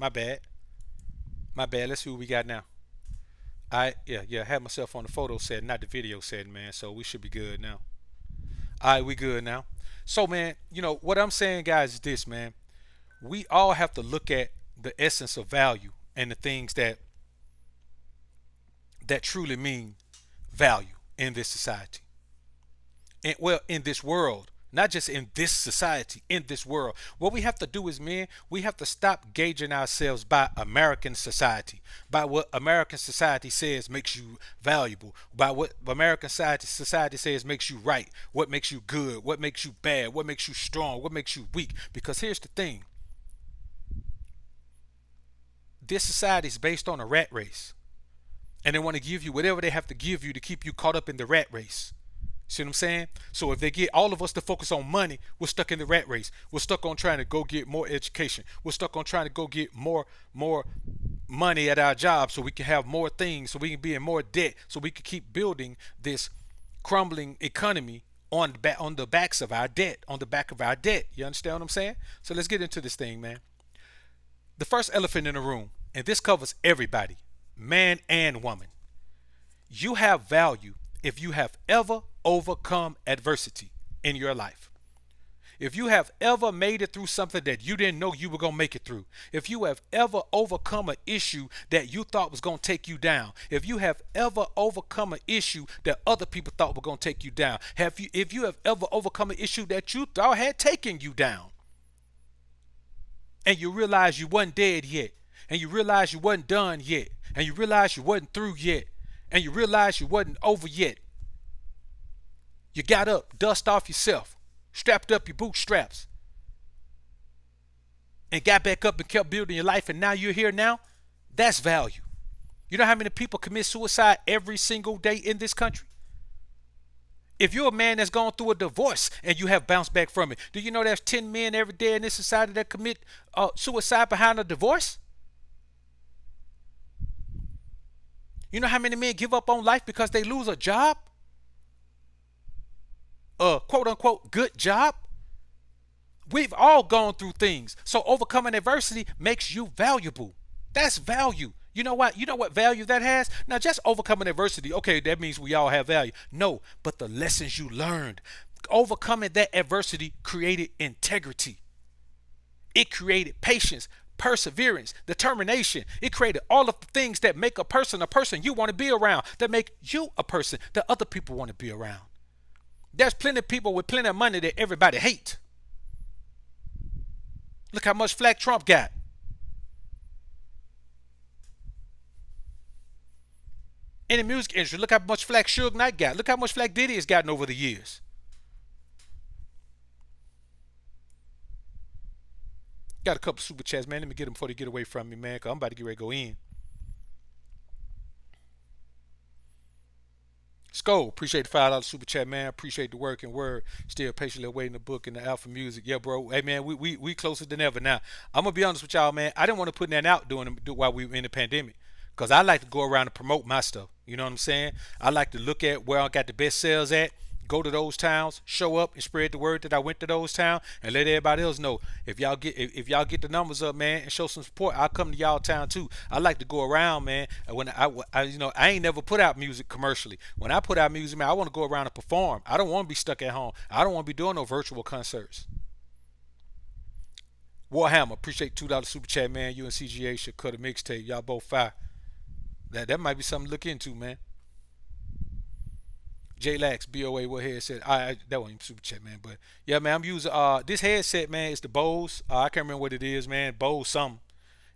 My bad. My bad. Let's see what we got now. I had myself on the photo setting, not the video setting, man. So we should be good now. All right, we good now. So, man, what I'm saying, guys, is this, man. We all have to look at the essence of value and the things that truly mean value in this society. And well, in this world, not just in this society, in this world. What we have to do is, men, we have to stop gauging ourselves by American society, by what American society says makes you valuable, by what American society says makes you right, what makes you good, what makes you bad, what makes you strong, what makes you weak. Because here's the thing: this society is based on a rat race, and they want to give you whatever they have to give you to keep you caught up in the rat race. See what I'm saying? So if they get all of us to focus on money, we're stuck in the rat race. We're stuck on trying to go get more education. We're stuck on trying to go get more money at our job so we can have more things, so we can be in more debt, so we can keep building this crumbling economy on the backs of our debt, on the back of our debt. You understand what I'm saying? So let's get into this thing, man. The first elephant in the room, and this covers everybody, man and woman. You have value if you have ever overcome adversity in your life. If you have ever made it through something that you didn't know you were going to make it through. If you have ever overcome an issue that you thought was going to take you down. If you have ever overcome an issue that other people thought were going to take you down. If you have ever overcome an issue that you thought had taken you down. And you realize you wasn't dead yet. And you realize you wasn't done yet. And you realize you wasn't through yet. And you realize you wasn't over yet. You got up, dust off yourself, strapped up your bootstraps, and got back up and kept building your life, and now you're here now. That's value. You know how many people commit suicide every single day in this country? If you're a man that's gone through a divorce and you have bounced back from it, do you know there's 10 men every day in this society that commit suicide behind a divorce? You know how many men give up on life because they lose a job? A quote unquote good job? We've all gone through things. So overcoming adversity makes you valuable. That's value. You know what? You know what value that has? Now, just overcoming adversity, okay, that means we all have value. No, but the lessons you learned, overcoming that adversity created integrity. It created patience, perseverance, determination. It created all of the things that make a person you want to be around, that make you a person that other people want to be around. There's plenty of people with plenty of money that everybody hates. Look how much flack Trump got. In the music industry, look how much flack Suge Knight got. Look how much flack Diddy has gotten over the years. Got a couple super chats, man. Let me get them before they get away from me, man, because I'm about to get ready to go in. Skull, appreciate the $5 super chat, man. Appreciate the work and word. Still patiently awaiting the book and the Alpha Music. Yeah, bro. Hey, man, we closer than ever. Now, I'm gonna be honest with y'all, man. I didn't want to put that out while we were in the pandemic, because I like to go around and promote my stuff. You know what I'm saying? I like to look at where I got the best sales at, go to those towns, show up and spread the word that I went to those towns, and let everybody else know. If y'all get the numbers up, man, and show some support, I'll come to y'all town too. I like to go around, man. And when I ain't never put out music commercially. When I put out music, man, I want to go around and perform. I don't want to be stuck at home. I don't want to be doing no virtual concerts. Warhammer, appreciate $2 super chat, man. You and CGA should cut a mixtape. Y'all both fire. That might be something to look into, man. J-Lax, BOA, what headset? That wasn't super chat, man. But yeah, man, I'm using this headset, man. It's the Bose. I can't remember what it is, man. Bose something.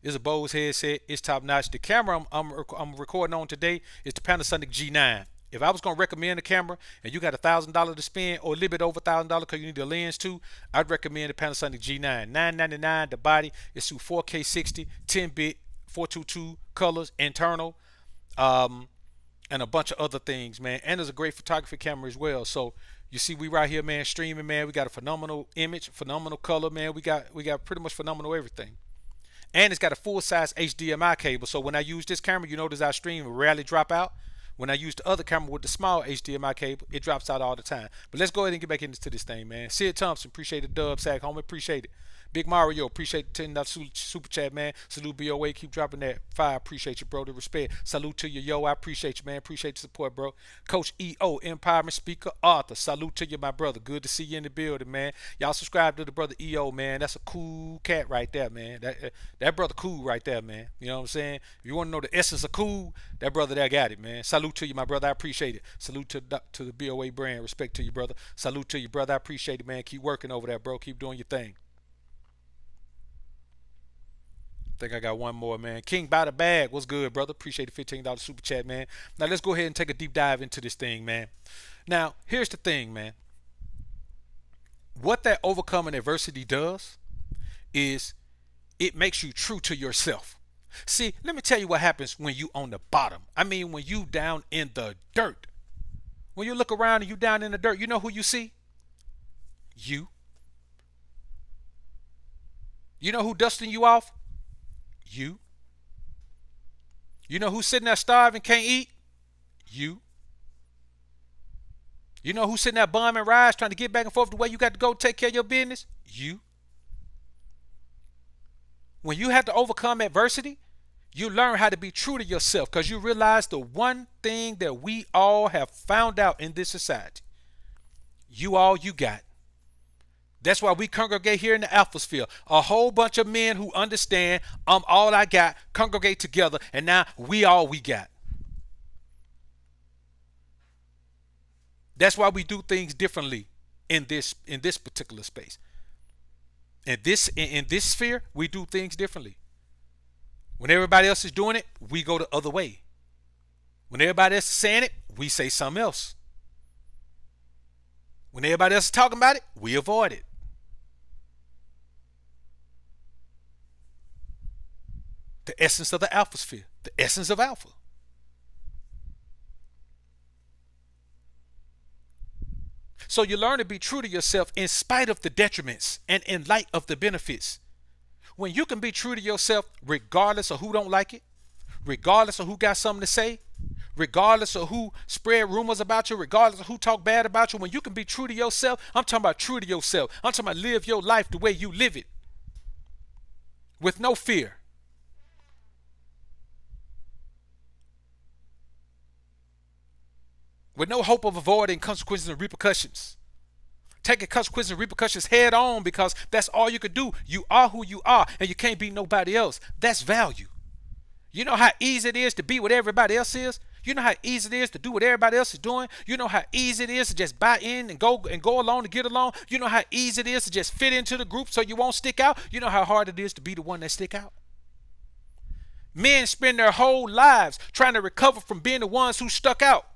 It's a Bose headset. It's top notch. The camera I'm recording on today is the Panasonic G9. If I was gonna recommend a camera and you got $1,000 to spend or a little bit over $1,000 because you need a lens too, I'd recommend the Panasonic G9. $999 the body. It's through 4K 60, 10-bit, 422 colors, internal. And a bunch of other things, man. And there's a great photography camera as well. So you see, we right here, man, streaming, man. We got a phenomenal image, phenomenal color, man. We got pretty much phenomenal everything. And it's got a full-size HDMI cable. So when I use this camera, you notice our stream rarely drop out. When I use the other camera with the small HDMI cable, it drops out all the time. But let's go ahead and get back into this thing, man. Sid Thompson, appreciate the dub, Sack Home, appreciate it. Big Mario, appreciate the $10 super chat, man. Salute BOA, keep dropping that fire. Appreciate you, bro. The respect. Salute to you, yo. I appreciate you, man. Appreciate the support, bro. Coach EO, empowerment speaker, author. Salute to you, my brother. Good to see you in the building, man. Y'all subscribe to the brother EO, man. That's a cool cat right there, man. That brother cool right there, man. You know what I'm saying? If you want to know the essence of cool, that brother there got it, man. Salute to you, my brother. I appreciate it. Salute to the BOA brand. Respect to you, brother. Salute to you, brother. I appreciate it, man. Keep working over there, bro. Keep doing your thing. I think I got one more, man. King by the bag. What's good, brother? Appreciate the $15 super chat, man. Now let's go ahead and take a deep dive into this thing, man. Now, here's the thing, man. What that overcoming adversity does is it makes you true to yourself. See, let me tell you what happens when you on the bottom. I mean, when you down in the dirt. When you look around and you down in the dirt, you know who you see? You. You know who dusting you off? You. You know who's sitting there starving, can't eat? You. You know who's sitting there bum and rise trying to get back and forth the way you got to go take care of your business? You. When you have to overcome adversity, you learn how to be true to yourself because you realize the one thing that we all have found out in this society. You all you got. That's why we congregate here in the Alphasphere. A whole bunch of men who understand I'm all I got, congregate together, and now we all we got. That's why we do things differently in this particular space. In this sphere, we do things differently. When everybody else is doing it, we go the other way. When everybody else is saying it, we say something else. When everybody else is talking about it, we avoid it. The essence of the Alphasphere, the essence of Alpha. So you learn to be true to yourself in spite of the detriments and in light of the benefits. When you can be true to yourself regardless of who don't like it, regardless of who got something to say, regardless of who spread rumors about you, regardless of who talk bad about you, when you can be true to yourself, I'm talking about true to yourself. I'm talking about live your life the way you live it with no fear. With no hope of avoiding consequences and repercussions. Taking consequences and repercussions head on because that's all you could do. You are who you are and you can't be nobody else. That's value. You know how easy it is to be what everybody else is? You know how easy it is to do what everybody else is doing? You know how easy it is to just buy in and go along to get along? You know how easy it is to just fit into the group so you won't stick out? You know how hard it is to be the one that stick out? Men spend their whole lives trying to recover from being the ones who stuck out.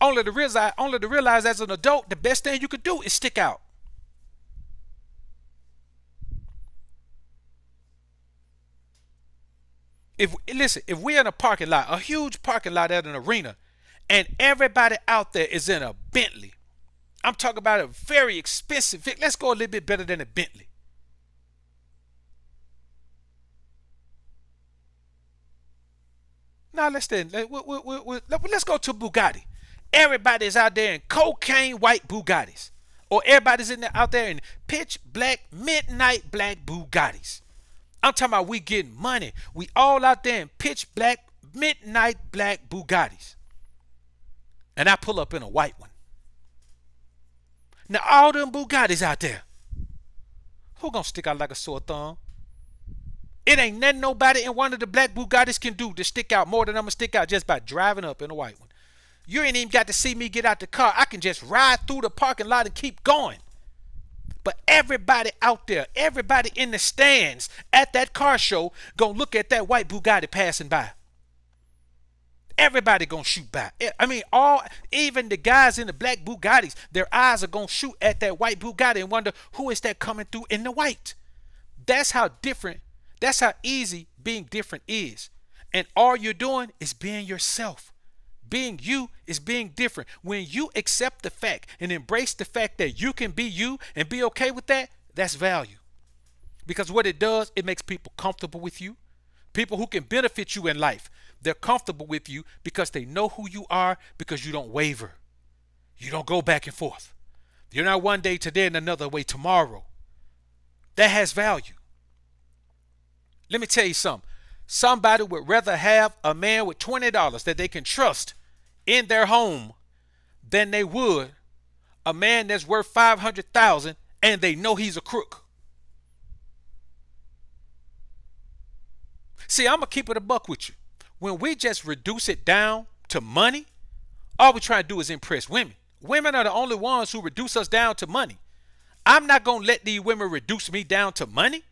Only to realize as an adult, the best thing you could do is stick out. If we're in a parking lot, a huge parking lot at an arena, and everybody out there is in a Bentley, I'm talking about a very expensive, let's go a little bit better than a Bentley. Now let's go to Bugatti. Everybody's out there in cocaine white Bugattis. Or everybody's out there in pitch black, midnight black Bugattis. I'm talking about we getting money. We all out there in pitch black, midnight black Bugattis. And I pull up in a white one. Now all them Bugattis out there, who gonna stick out like a sore thumb? It ain't nothing nobody in one of the black Bugattis can do to stick out more than I'm gonna stick out just by driving up in a white one. You ain't even got to see me get out the car. I can just ride through the parking lot and keep going. But everybody out there, everybody in the stands at that car show gonna look at that white Bugatti passing by. Everybody gonna shoot by. I mean, even the guys in the black Bugattis, their eyes are gonna shoot at that white Bugatti and wonder who is that coming through in the white. That's how easy being different is. And all you're doing is being yourself. Being you is being different. When you accept the fact and embrace the fact that you can be you and be okay with that, that's value. Because what it does, it makes people comfortable with you. People who can benefit you in life, they're comfortable with you because they know who you are, because you don't waver. You don't go back and forth. You're not one day today and another way tomorrow. that has value. Let me tell you something. Somebody would rather have a man with $20 that they can trust in their home than they would a man that's worth 500,000 and they know he's a crook. See, I'm gonna keep it a buck with you. When we just reduce it down to money, all we try to do is impress women. Women are the only ones who reduce us down to money. I'm not gonna let these women reduce me down to money.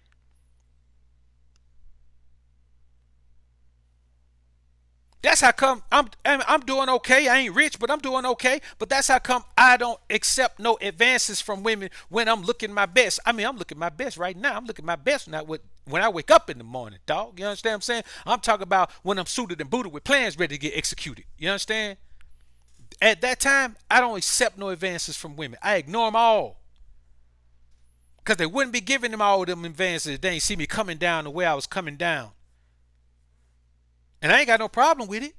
That's how come I'm doing okay. I ain't rich, but I'm doing okay. But that's how come I don't accept no advances from women when I'm looking my best. I mean, I'm looking my best right now. I'm looking my best not when I wake up in the morning, dog. You understand what I'm saying? I'm talking about when I'm suited and booted with plans ready to get executed. You understand? At that time, I don't accept no advances from women. I ignore them all. Because they wouldn't be giving them all them advances if they ain't see me coming down the way I was coming down. And I ain't got no problem with it.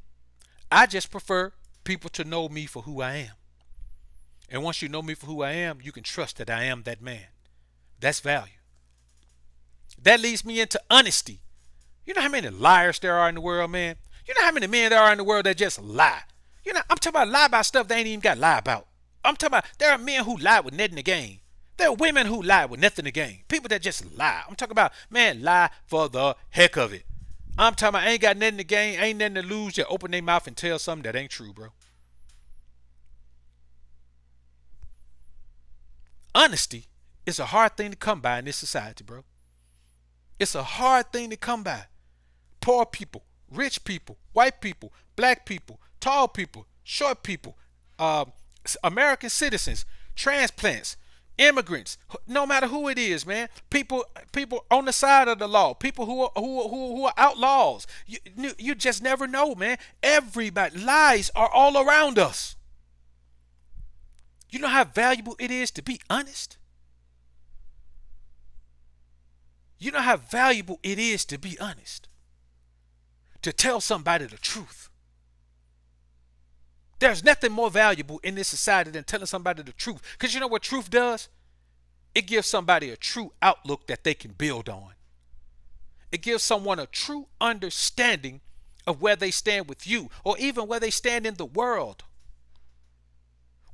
I just prefer people to know me for who I am. And once you know me for who I am, you can trust that I am that man. That's value. That leads me into honesty. You know how many liars there are in the world, man? You know how many men there are in the world that just lie? You know, I'm talking about lie about stuff they ain't even got to lie about. I'm talking about there are men who lie with nothing to gain. There are women who lie with nothing to gain. People that just lie. I'm talking about, man, lie for the heck of it. I'm talking about ain't got nothing to gain, ain't nothing to lose. Just open their mouth and tell something that ain't true, bro. Honesty is a hard thing to come by in this society, bro. It's a hard thing to come by. Poor people, rich people, white people, black people, tall people, short people, American citizens, transplants, immigrants, no matter who it is, man. People on the side of the law, people who are outlaws. You just never know, man. Everybody, lies are all around us. You know how valuable it is to be honest? You know how valuable it is to be honest. To tell somebody the truth. There's nothing more valuable in this society than telling somebody the truth. Because you know what truth does? It gives somebody a true outlook that they can build on. It gives someone a true understanding of where they stand with you, or even where they stand in the world,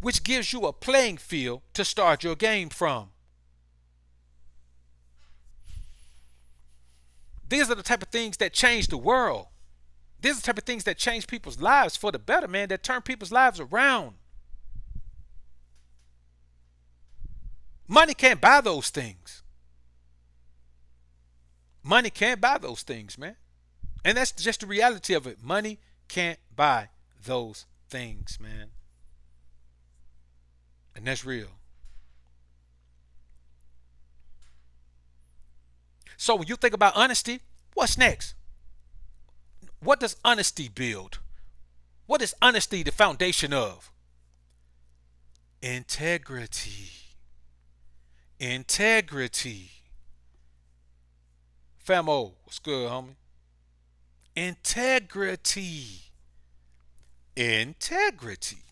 which gives you a playing field to start your game from. These are the type of things that change the world. These are the type of things that change people's lives for the better, man, that turn people's lives around. Money can't buy those things. Money can't buy those things, man. And that's just the reality of it. Money can't buy those things, man. And that's real. So when you think about honesty, what's next? What does honesty build? What is honesty the foundation of? Integrity. Integrity. Famo, what's good, homie? Integrity. Integrity.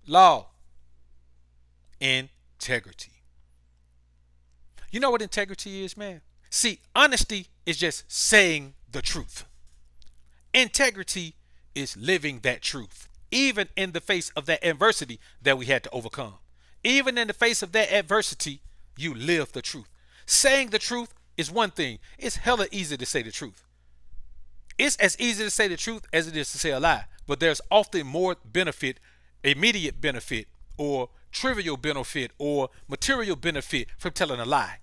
Law. Integrity. You know what integrity is, man? See, honesty is just saying the truth. Integrity is living that truth, even in the face of that adversity that we had to overcome. Even in the face of that adversity, you live the truth. Saying the truth is one thing. It's hella easy to say the truth. It's as easy to say the truth as it is to say a lie. But there's often more benefit, immediate benefit, or trivial benefit, or material benefit from telling a lie.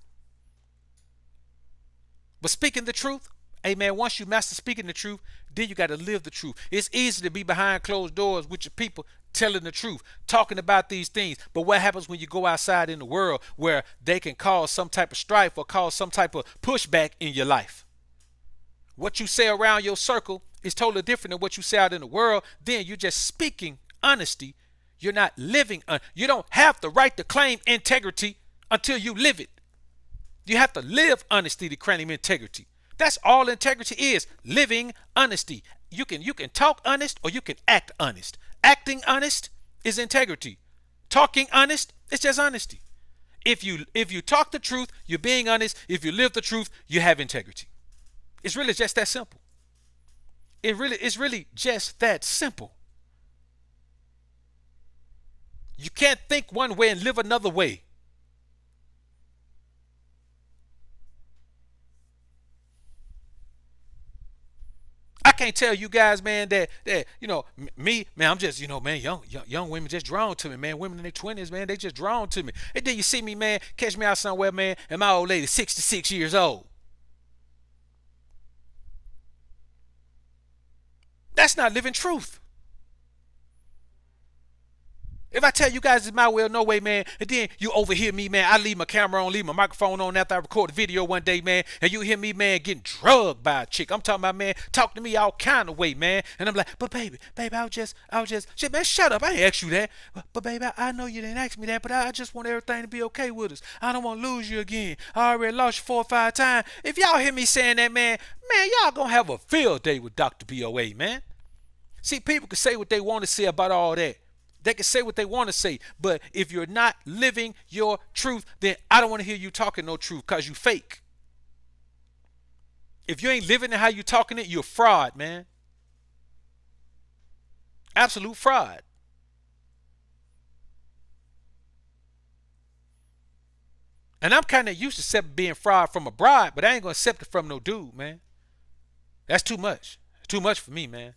But speaking the truth, hey man, once you master speaking the truth, then you got to live the truth. It's easy to be behind closed doors with your people telling the truth, talking about these things. But what happens when you go outside in the world where they can cause some type of strife or cause some type of pushback in your life? What you say around your circle is totally different than what you say out in the world. Then you're just speaking honesty. You're not living. You don't have the right to claim integrity until you live it. You have to live honesty to claim integrity. That's all integrity is, living honesty. You can talk honest or you can act honest. Acting honest is integrity. Talking honest is just honesty. If you talk the truth, you're being honest. If you live the truth, you have integrity. It's really just that simple. It's really just that simple. You can't think one way and live another way. I can't tell you guys, man, that me, man. I'm just, man, young women just drawn to me, man. Women in their 20s, man, they just drawn to me. And then you see me, man, catch me out somewhere, man, and my old lady, 66 years old. That's not living truth. If I tell you guys it's my way or no way, man, and then you overhear me, man, I leave my camera on, leave my microphone on after I record a video one day, man, and you hear me, man, getting drugged by a chick. I'm talking about, man, talk to me all kind of way, man. And I'm like, but baby, shit, man, shut up. I ain't asked you that. But baby, I know you didn't ask me that, but I just want everything to be okay with us. I don't want to lose you again. I already lost you 4 or 5 times. If y'all hear me saying that, man, y'all gonna have a field day with Dr. BOA, man. See, people can say what they want to say about all that. They can say what they want to say, but if you're not living your truth, then I don't want to hear you talking no truth because you fake. If you ain't living it how you talking it, you're a fraud, man. Absolute fraud. And I'm kind of used to accept being fraud from a bride, but I ain't going to accept it from no dude, man. That's too much. Too much for me, man.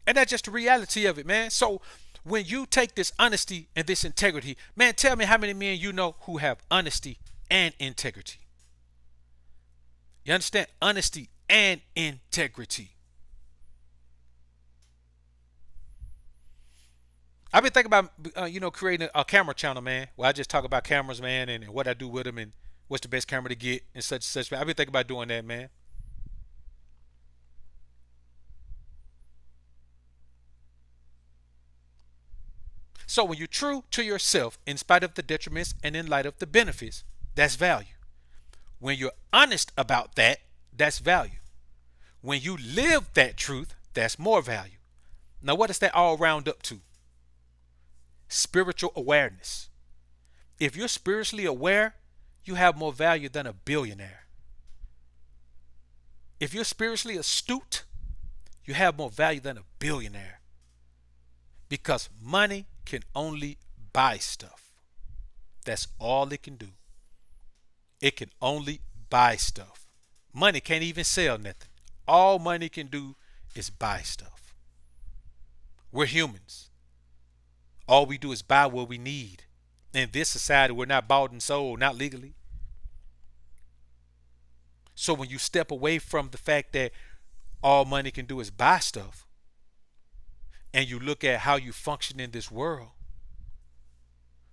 And that's just the reality of it, man. So when you take this honesty and this integrity, man, tell me how many men you know who have honesty and integrity. You understand? Honesty and integrity. I've been thinking about, creating a camera channel, man, where I just talk about cameras, man, and what I do with them and what's the best camera to get and such. I've been thinking about doing that, man. So when you're true to yourself, in spite of the detriments and in light of the benefits, that's value. When you're honest about that, that's value. When you live that truth, that's more value. Now, what does that all round up to? Spiritual awareness. If you're spiritually aware, you have more value than a billionaire. If you're spiritually astute, you have more value than a billionaire. Because money can only buy stuff. That's all it can do. It can only buy stuff. Money can't even sell nothing. All money can do is buy stuff. We're humans. All we do is buy what we need. In this society, we're not bought and sold, not legally. So when you step away from the fact that all money can do is buy stuff, and you look at how you function in this world,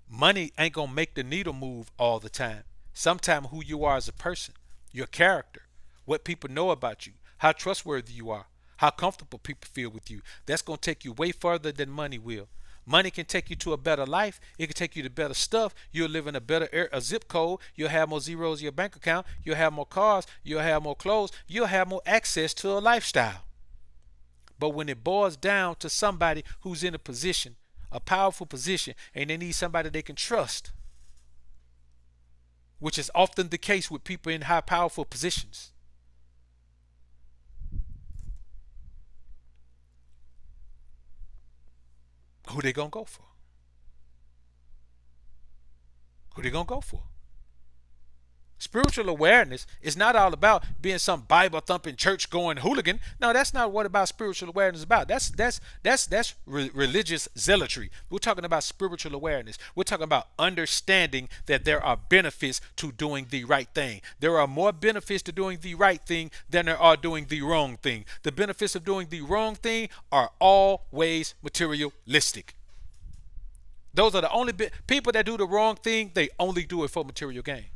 money ain't gonna make the needle move all the time. Sometimes who you are as a person, your character, what people know about you, how trustworthy you are, how comfortable people feel with you, that's gonna take you way further than money will. Money can take you to a better life. It can take you to better stuff. You'll live in a zip code. You'll have more zeros in your bank account. You'll have more cars. You'll have more clothes. You'll have more access to a lifestyle. But when it boils down to somebody who's in a position, a powerful position, and they need somebody they can trust, which is often the case with people in high powerful positions, who they gonna go for? Who they gonna go for? Spiritual awareness is not all about being some Bible thumping church going hooligan. No, that's not what about spiritual awareness is about. That's religious zealotry. We're talking about spiritual awareness. We're talking about understanding that there are benefits to doing the right thing. There are more benefits to doing the right thing than there are doing the wrong thing. The benefits of doing the wrong thing are always materialistic. Those are the only people that do the wrong thing. They only do it for material gain.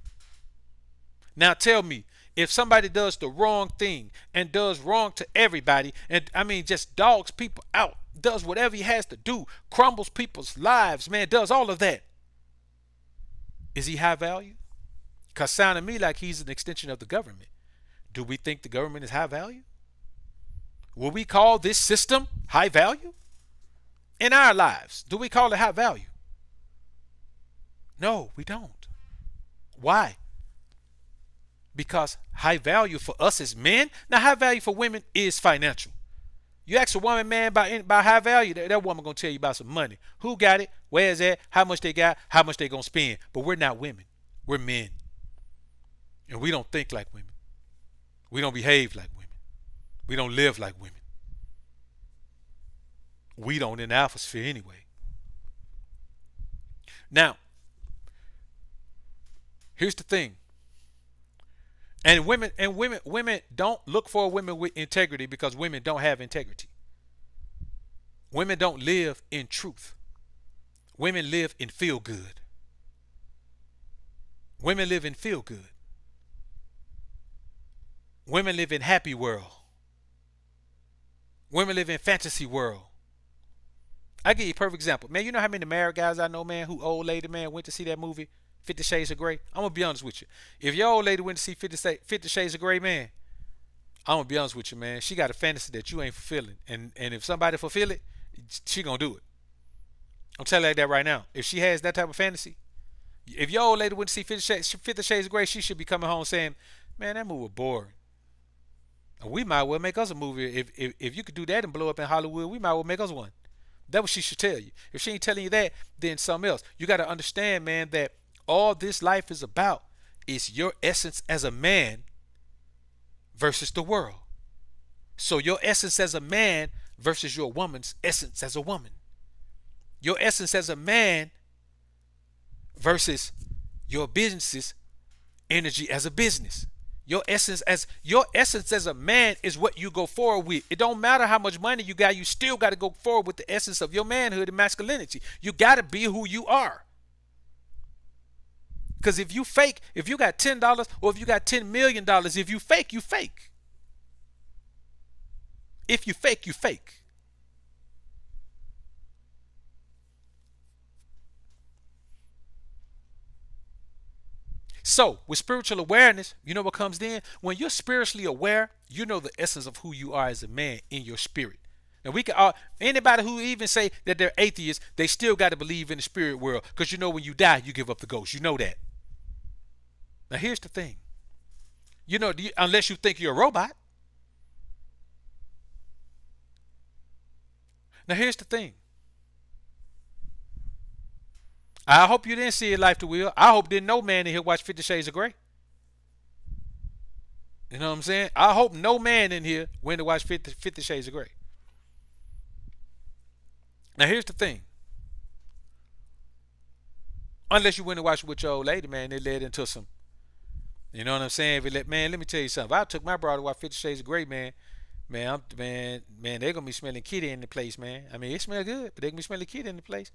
Now tell me, if somebody does the wrong thing and does wrong to everybody, and I mean just dogs people out, does whatever he has to do, crumbles people's lives, man, does all of that, is he high value? Because sounding to me like he's an extension of the government. Do we think the government is high value? Will we call this system high value? in our lives, do we call it high value? No, we don't. Why? Because high value for us as men, now high value for women is financial. You ask a woman, man, about high value, that woman gonna tell you about some money. Who got it? Where is that? How much they got? How much they gonna spend? But we're not women. We're men, and we don't think like women. We don't behave like women. We don't live like women. We don't in the atmosphere anyway. Now, here's the thing. And women don't look for women with integrity because women don't have integrity. Women don't live in truth. Women live in feel good. Women live in feel good. Women live in happy world. Women live in fantasy world. I give you a perfect example. Man, you know how many married guys I know, man, who old lady, man, went to see that movie, 50 Shades of Grey? I'm going to be honest with you. If your old lady went to see 50 Shades of Grey, man, I'm going to be honest with you, man. She got a fantasy that you ain't fulfilling. And if somebody fulfill it, she going to do it. I'm telling you like that right now. If she has that type of fantasy, if your old lady went to see 50 Shades of Grey, she should be coming home saying, man, that movie was boring. We might well make us a movie. If you could do that and blow up in Hollywood, we might well make us one. That's what she should tell you. If she ain't telling you that, then something else. You got to understand, man, that all this life is about is your essence as a man versus the world. So your essence as a man versus your woman's essence as a woman. Your essence as a man versus your business's energy as a business. Your essence as a man is what you go forward with. It don't matter how much money you got, you still got to go forward with the essence of your manhood and masculinity. You got to be who you are. Because if you fake, if you got $10 or if you got $10 million, if you fake, you fake. If you fake, you fake. So, with spiritual awareness, you know what comes in? When you're spiritually aware, you know the essence of who you are as a man in your spirit. And we can anybody who even say that they're atheists, they still got to believe in the spirit world, because you know when you die, you give up the ghost. You know that. Now, here's the thing. You know, unless you think you're a robot. Now, here's the thing. I hope you didn't see it Life to Will. I hope didn't no man in here watch 50 Shades of Grey. You know what I'm saying? I hope no man in here went to watch 50 Shades of Grey. Now, here's the thing. Unless you went to watch it with your old lady, man, it led into some, you know what I'm saying? Man, let me tell you something. If I took my brother to watch 50 Shades of Grey, man, they're gonna be smelling kitty in the place, man. I mean, it smell good, but they're gonna be smelling kitty in the place.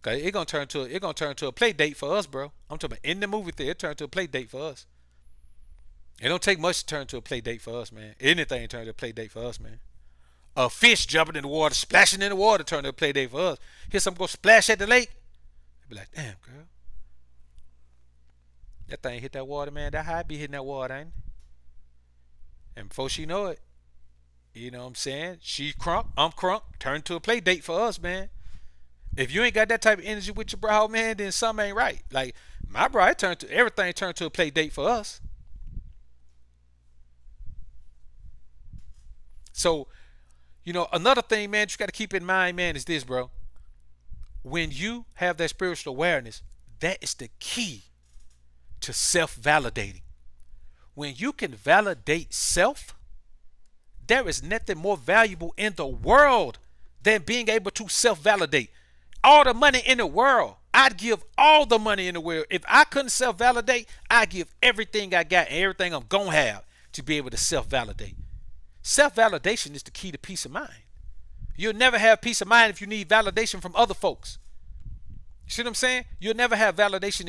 Cause it's gonna turn to a play date for us, bro. I'm talking about in the movie theater, it turned to a play date for us. It don't take much to turn to a play date for us, man. Anything turn to a play date for us, man. A fish jumping in the water, splashing in the water, turn to a play date for us. Hear something go splash at the lake, they be like, damn, girl, that thing hit that water, man. That high be hitting that water, ain't it? And before she know it, you know what I'm saying? She crunk, I'm crunk, turn to a play date for us, man. If you ain't got that type of energy with your bro, man, then something ain't right. Like my bro, everything turned to a play date for us. So, you know, another thing, man, you got to keep in mind, man, is this, bro. When you have that spiritual awareness, that is the key to self-validating. When you can validate self, there is nothing more valuable in the world than being able to self-validate. All the money in the world, I'd give all the money in the world. If I couldn't self-validate, I'd give everything I got and everything I'm going to have to be able to self-validate. Self-validation is the key to peace of mind. You'll never have peace of mind if you need validation from other folks. You see what I'm saying? You'll never have validation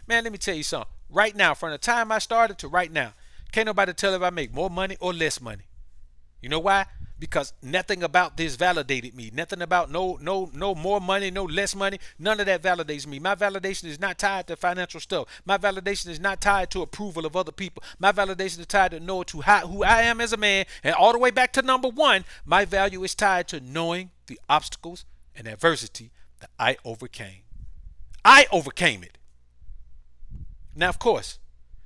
man, let me tell you something. Right now, from the time I started to right now, can't nobody tell if I make more money or less money. You know why? Because nothing about this validated me. Nothing about no more money, no less money. None of that validates me. My validation is not tied to financial stuff. My validation is not tied to approval of other people. My validation is tied to who I am as a man. And all the way back to number one, my value is tied to knowing the obstacles and adversity that I overcame. I overcame it. Now, of course,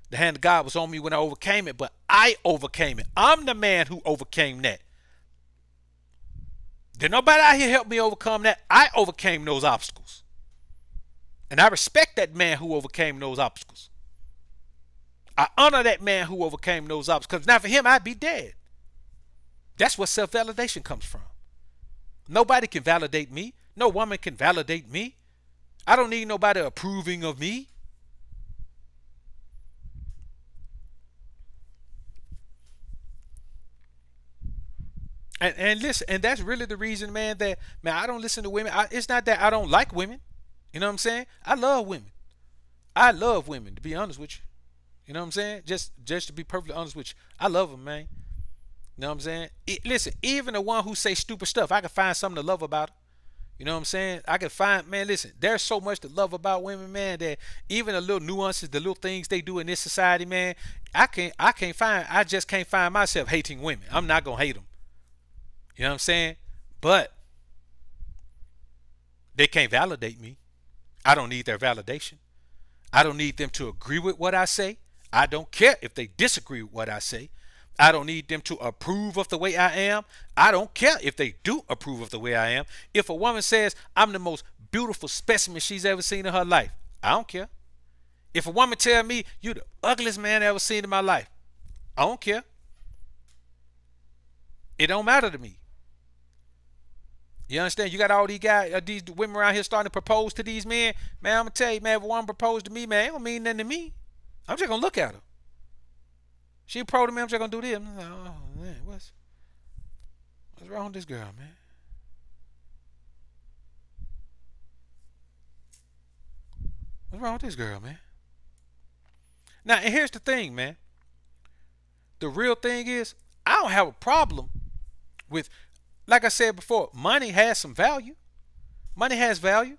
the hand of God was on me when I overcame it, but I overcame it. I'm the man who overcame that. Did nobody out here help me overcome that? I overcame those obstacles. And I respect that man who overcame those obstacles. I honor that man who overcame those obstacles. Because now for him, I'd be dead. That's where self-validation comes from. Nobody can validate me. No woman can validate me. I don't need nobody approving of me. And listen, and that's really the reason, man, that man, I don't listen to women. It's not that I don't like women. You know what I'm saying? I love women. I love women, to be honest with you. You know what I'm saying? Just to be perfectly honest with you. I love them, man. You know what I'm saying? Listen, even the one who say stupid stuff, I can find something to love about her. You know what I'm saying? I can find, man, listen, there's so much to love about women, man, that even the little nuances, the little things they do in this society, man, I just can't find myself hating women. I'm not gonna hate them. You know what I'm saying? But they can't validate me. I don't need their validation. I don't need them to agree with what I say. I don't care if they disagree with what I say. I don't need them to approve of the way I am. I don't care if they do approve of the way I am. If a woman says I'm the most beautiful specimen she's ever seen in her life, I don't care. If a woman tell me you the ugliest man I ever seen in my life, I don't care. It don't matter to me. You understand? You got all these guys, these women around here starting to propose to these men. Man, I'm gonna tell you, man, if a woman proposed to me, man, it don't mean nothing to me. I'm just gonna look at her. She proposed to me, I'm just gonna do this. I'm like, oh man, what's wrong with this girl, man? What's wrong with this girl, man? Now, and here's the thing, man. The real thing is, I don't have a problem with, like I said before, money has some value. Money has value.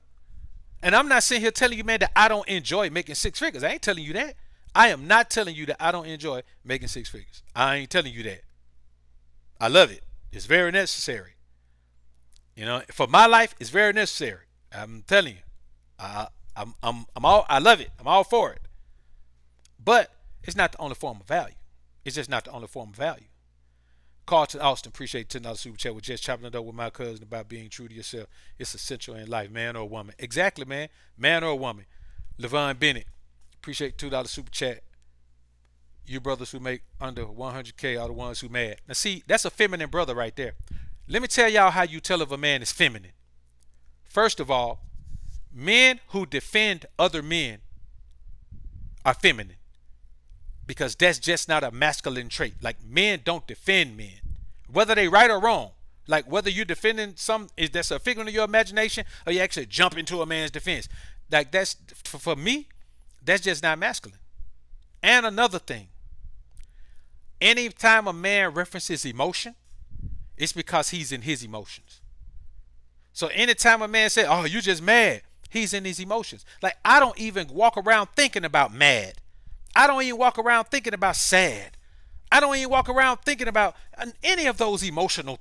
And I'm not sitting here telling you, man, that I don't enjoy making six figures. I ain't telling you that. I am not telling you that I don't enjoy making six figures. I ain't telling you that. I love it. It's very necessary. You know, for my life, it's very necessary. I'm telling you. I love it. I'm all for it. But it's not the only form of value. It's just not the only form of value. Carlton Austin, appreciate $10 super chat with just chopping it up with my cousin about being true to yourself. It's essential in life, man or woman. Exactly, man. Man or woman. Levon Bennett, appreciate $2 super chat. You brothers who make under 100K are the ones who mad. Now see, that's a feminine brother right there. Let me tell y'all how you tell if a man is feminine. First of all, men who defend other men are feminine. Because that's just not a masculine trait. Like, men don't defend men, whether they right or wrong. Like, whether you're defending is that's a figment of your imagination, or you actually jump into a man's defense. Like, that's for me, that's just not masculine. And another thing, anytime a man references emotion, it's because he's in his emotions. So anytime a man says, "Oh, you just mad," he's in his emotions. Like, I don't even walk around thinking about mad. I don't even walk around thinking about sad. I don't even walk around thinking about any of those emotional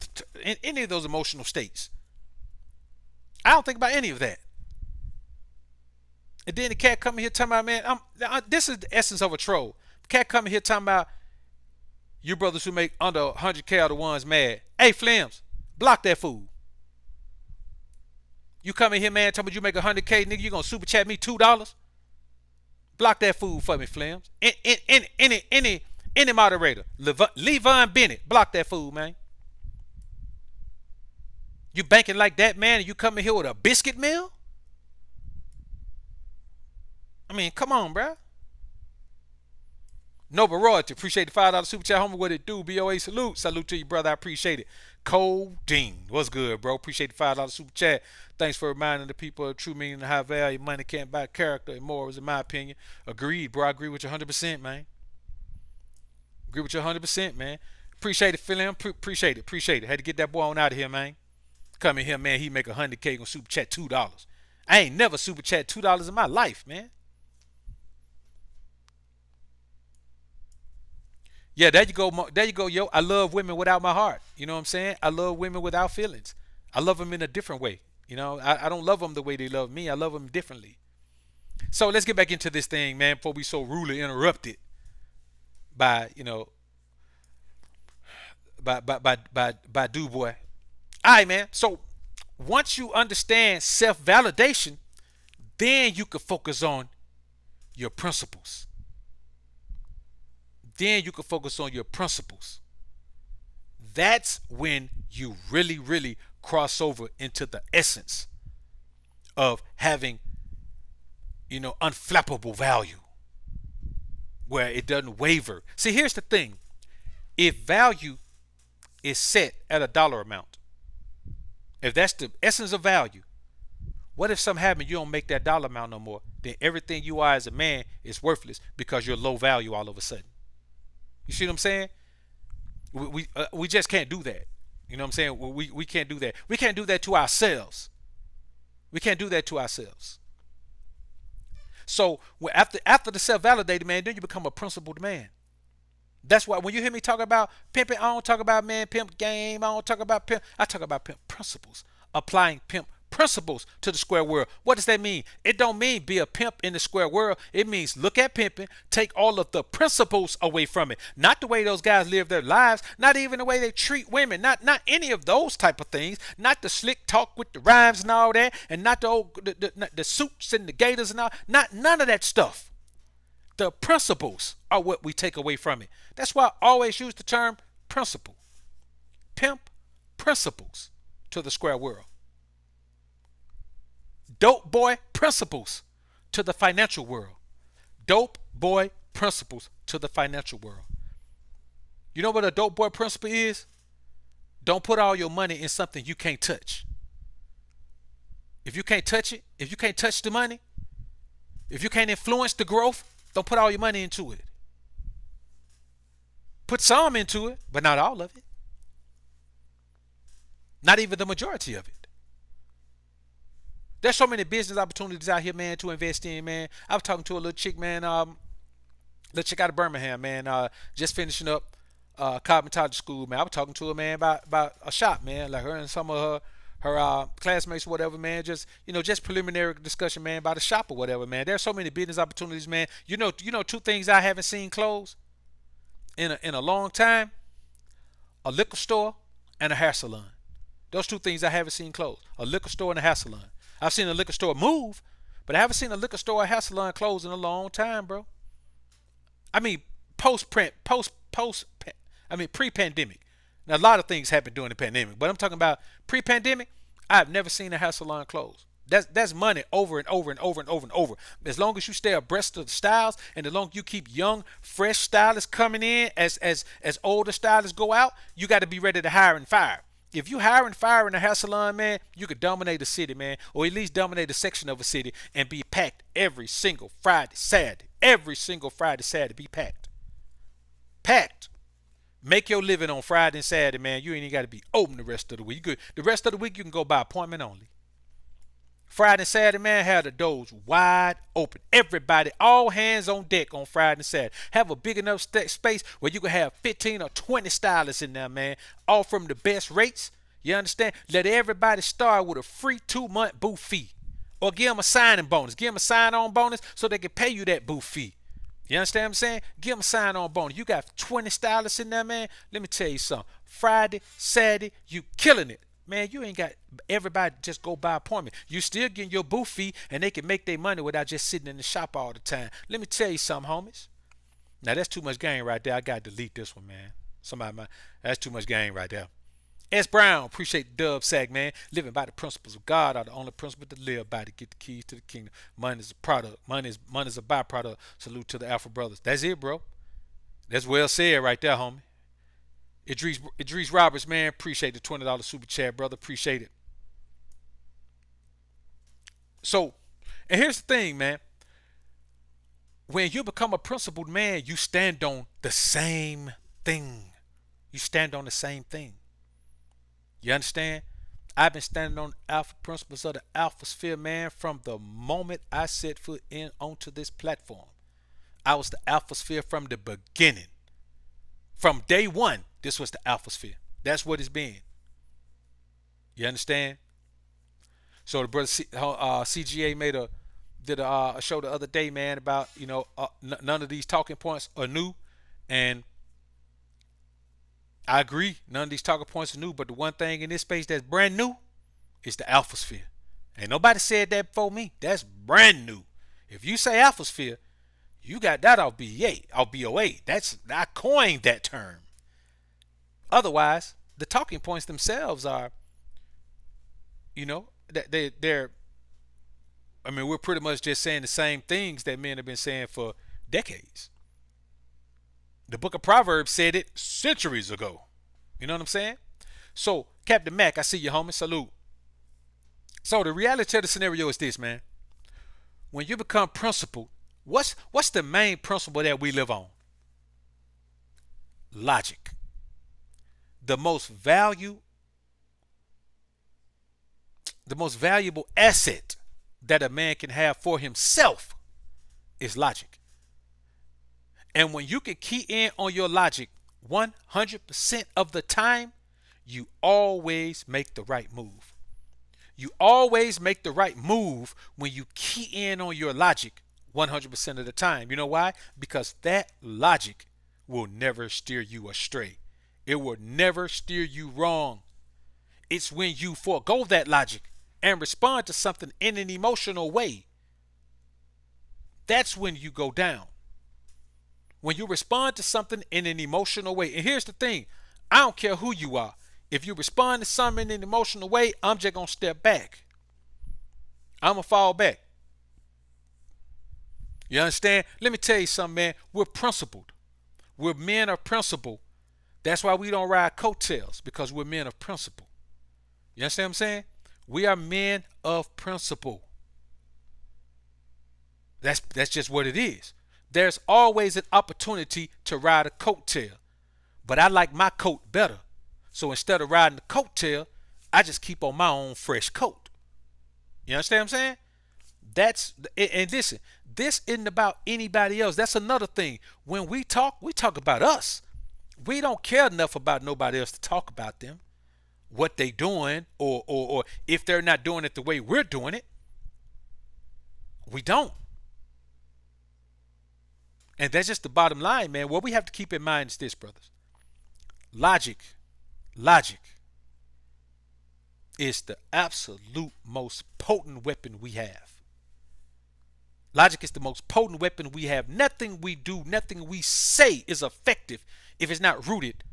states. I don't think about any of that. And then the cat coming here talking about, man, this is the essence of a troll. The cat coming here talking about, you brothers who make under 100K are the ones mad. Hey, Flims, block that fool. You come in here, man, talking about you make 100K, nigga, you gonna super chat me $2? Block that fool for me, Flims. Any moderator. Levon Bennett, block that fool, man. You banking like that, man, and you coming here with a biscuit meal? I mean, come on, bro. Noble Royalty, appreciate the $5 super chat, homie. What it do? BOA salute. Salute to you, brother. I appreciate it. Codeine, what's good, bro? Appreciate the $5 super chat. Thanks for reminding the people of true meaning and high value. Money can't buy character and morals, in my opinion. Agreed, bro. I agree with you 100%, man. Agree with you 100%, man. Appreciate it, Phil. Appreciate it. Had to get that boy on out of here, man. Come in here, man. He make 100K on super chat $2. I ain't never super chat $2 in my life, man. Yeah, there you go. There you go, yo. I love women without my heart. You know what I'm saying? I love women without feelings. I love them in a different way. I don't love them the way they love me. I love them differently. So let's get back into this thing, man, before we so rudely interrupted by, by Du Bois. All right, man. So once you understand self-validation, then you can focus on your principles. Then you can focus on your principles. That's when you really, really cross over into the essence of having, unflappable value, where it doesn't waver. See, here's the thing. If value is set at a dollar amount, if that's the essence of value, what if something happens, you don't make that dollar amount no more? Then everything you are as a man is worthless because you're low value all of a sudden. You see what I'm saying? We just can't do that. You know what I'm saying? We can't do that. We can't do that to ourselves. We can't do that to ourselves. So after the self-validated man, then you become a principled man. That's why when you hear me talk about pimping, I don't talk about man pimp game. I don't talk about pimp. I talk about pimp principles. Applying pimp principles to the square world. What does that mean? It don't mean be a pimp in the square world. It means look at pimping, take all of the principles away from it. Not the way those guys live their lives, not even the way they treat women, not any of those type of things, not the slick talk with the rhymes and all that, and not the old the suits and the gators and all, not none of that stuff. The principles are what we take away from it. That's why I always use the term principle. Pimp principles to the square world. Dope boy principles to the financial world. Dope boy principles to the financial world. You know what a dope boy principle is? Don't put all your money in something you can't touch. If you can't touch it, if you can't touch the money, if you can't influence the growth, don't put all your money into it. Put some into it, but not all of it. Not even the majority of it. There's so many business opportunities out here, man, to invest in, man. I was talking to a little chick, man, little chick out of Birmingham, man, just finishing up cosmetology school, man. I was talking to her, man, about a shop, man, like her and some of her classmates or whatever, man. Just preliminary discussion, man, about a shop or whatever, man. There's so many business opportunities, man. Two things I haven't seen close in a long time: a liquor store and a hair salon. Those two things I haven't seen close: a liquor store and a hair salon. I've seen a liquor store move, but I haven't seen a liquor store or hair salon close in a long time, bro. I mean, pre-pandemic. Now, a lot of things happened during the pandemic, but I'm talking about pre-pandemic. I've never seen a hair salon close. That's money over and over and over and over and over. As long as you stay abreast of the styles, and as long as you keep young, fresh stylists coming in as older stylists go out, you got to be ready to hire and fire. If you hire and fire in a hair salon, man, you could dominate a city, man, or at least dominate a section of a city and be packed every single Friday, Saturday. Every single Friday, Saturday, be packed. Packed. Make your living on Friday and Saturday, man. You ain't even got to be open the rest of the week. The rest of the week, you can go by appointment only. Friday and Saturday, man, have the doors wide open. Everybody, all hands on deck on Friday and Saturday. Have a big enough space where you can have 15 or 20 stylists in there, man. All from the best rates. You understand? Let everybody start with a free 2-month booth fee. Or give them a signing bonus. Give them a sign-on bonus so they can pay you that booth fee. You understand what I'm saying? Give them a sign-on bonus. You got 20 stylists in there, man. Let me tell you something. Friday, Saturday, you killing it. Man, you ain't got everybody just go by appointment. You still getting your booth fee, and they can make their money without just sitting in the shop all the time. Let me tell you something, homies. Now, that's too much game right there. I got to delete this one, man. That's too much game right there. S. Brown, appreciate the dub sack, man. Living by the principles of God are the only principle to live by to get the keys to the kingdom. Money is a product. Money is a byproduct. Salute to the Alpha Brothers. That's it, bro. That's well said right there, homie. Idris Roberts, man, appreciate the $20 super chat, brother. Appreciate it. So, and here's the thing, man. When you become a principled man, you stand on the same thing. You stand on the same thing. You understand? I've been standing on alpha principles of the alpha sphere, man, from the moment I set foot in onto this platform. I was the alpha sphere from the beginning. From day one, this was the alpha sphere. That's what it's been. You understand? So the brother CGA did a show the other day, man, about none of these talking points are new, and I agree, none of these talking points are new. But the one thing in this space that's brand new is the alphosphere. Ain't nobody said that before me. That's brand new. If you say alphosphere, you got that off BA, off BOA. I coined that term. Otherwise, the talking points themselves are, that they're. I mean, we're pretty much just saying the same things that men have been saying for decades. The book of Proverbs said it centuries ago. You know what I'm saying? So, Captain Mac, I see you, homie. Salute. So the reality of the scenario is this, man. When you become principled, what's the main principle that we live on? Logic. The most valuable asset that a man can have for himself is logic. And when you can key in on your logic 100% of the time, you always make the right move. You always make the right move when you key in on your logic 100% of the time. You know why? Because that logic will never steer you astray. It will never steer you wrong. It's when you forego that logic and respond to something in an emotional way. That's when you go down. When you respond to something in an emotional way. And here's the thing. I don't care who you are. If you respond to something in an emotional way, I'm just going to step back. I'm going to fall back. You understand? Let me tell you something, man. We're principled. We're men of principle. That's why we don't ride coattails, because we're men of principle. You understand what I'm saying? We are men of principle. That's just what it is. There's always an opportunity to ride a coattail. But I like my coat better. So instead of riding the coattail, I just keep on my own fresh coat. You understand what I'm saying? And listen, this isn't about anybody else. That's another thing. When we talk about us. We don't care enough about nobody else to talk about them, what they doing, or if they're not doing it the way we're doing it. We don't. And that's just the bottom line, man. What we have to keep in mind is this, brothers. Logic is the absolute most potent weapon we have. Logic is the most potent weapon we have. Nothing we do, nothing we say is effective if it's not rooted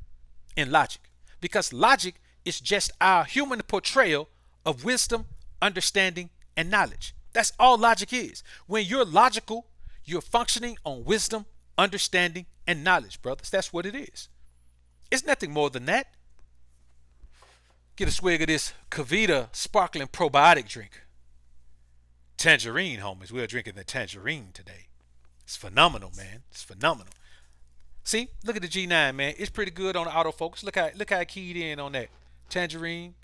in logic. Because logic is just our human portrayal of wisdom, understanding, and knowledge. That's all logic is. When you're logical, you're functioning on wisdom, understanding, and knowledge, brothers. That's what it is. It's nothing more than that. Get a swig of this Kavita sparkling probiotic drink. Tangerine, homies. We're drinking the tangerine today. It's phenomenal, man. It's phenomenal. See, look at the G9, man. It's pretty good on the autofocus. Look how I keyed in on that tangerine.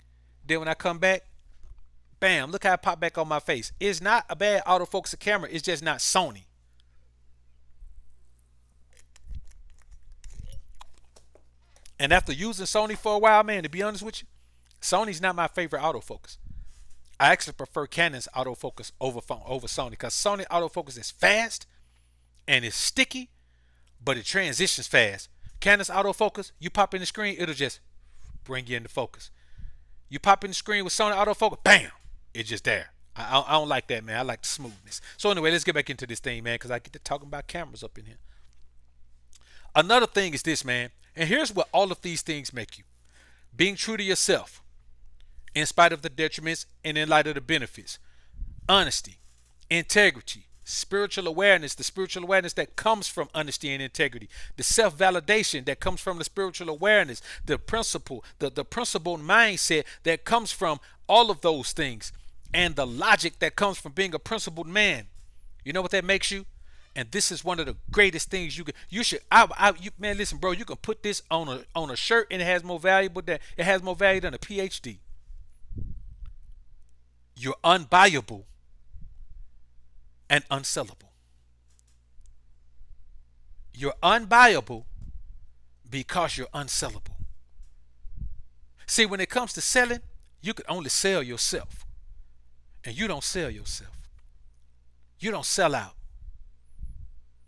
Then when I come back, bam, look how it popped back on my face. It's not a bad autofocus camera. It's just not Sony. And after using Sony for a while, man, to be honest with you, Sony's not my favorite autofocus. I actually prefer Canon's autofocus over Sony, because Sony autofocus is fast and it's sticky, but it transitions fast. Canon's autofocus, you pop in the screen, it'll just bring you into focus. You pop in the screen with Sony autofocus, bam, it's just there. I don't like that, man. I like the smoothness. So anyway, let's get back into this thing, man, because I get to talking about cameras up in here. Another thing is this, man, and here's what all of these things make you. Being true to yourself, in spite of the detriments and in light of the benefits. Honesty, integrity, spiritual awareness, the spiritual awareness that comes from honesty and integrity, the self-validation that comes from the spiritual awareness, the principle, the principled mindset that comes from all of those things, and the logic that comes from being a principled man. You know what that makes you? And this is one of the greatest things man, listen, bro, you can put this on a shirt and it has more value than a PhD. You're unbuyable and unsellable. You're unbuyable because you're unsellable. See, when it comes to selling, you can only sell yourself. and you don't sell yourself. You don't sell out.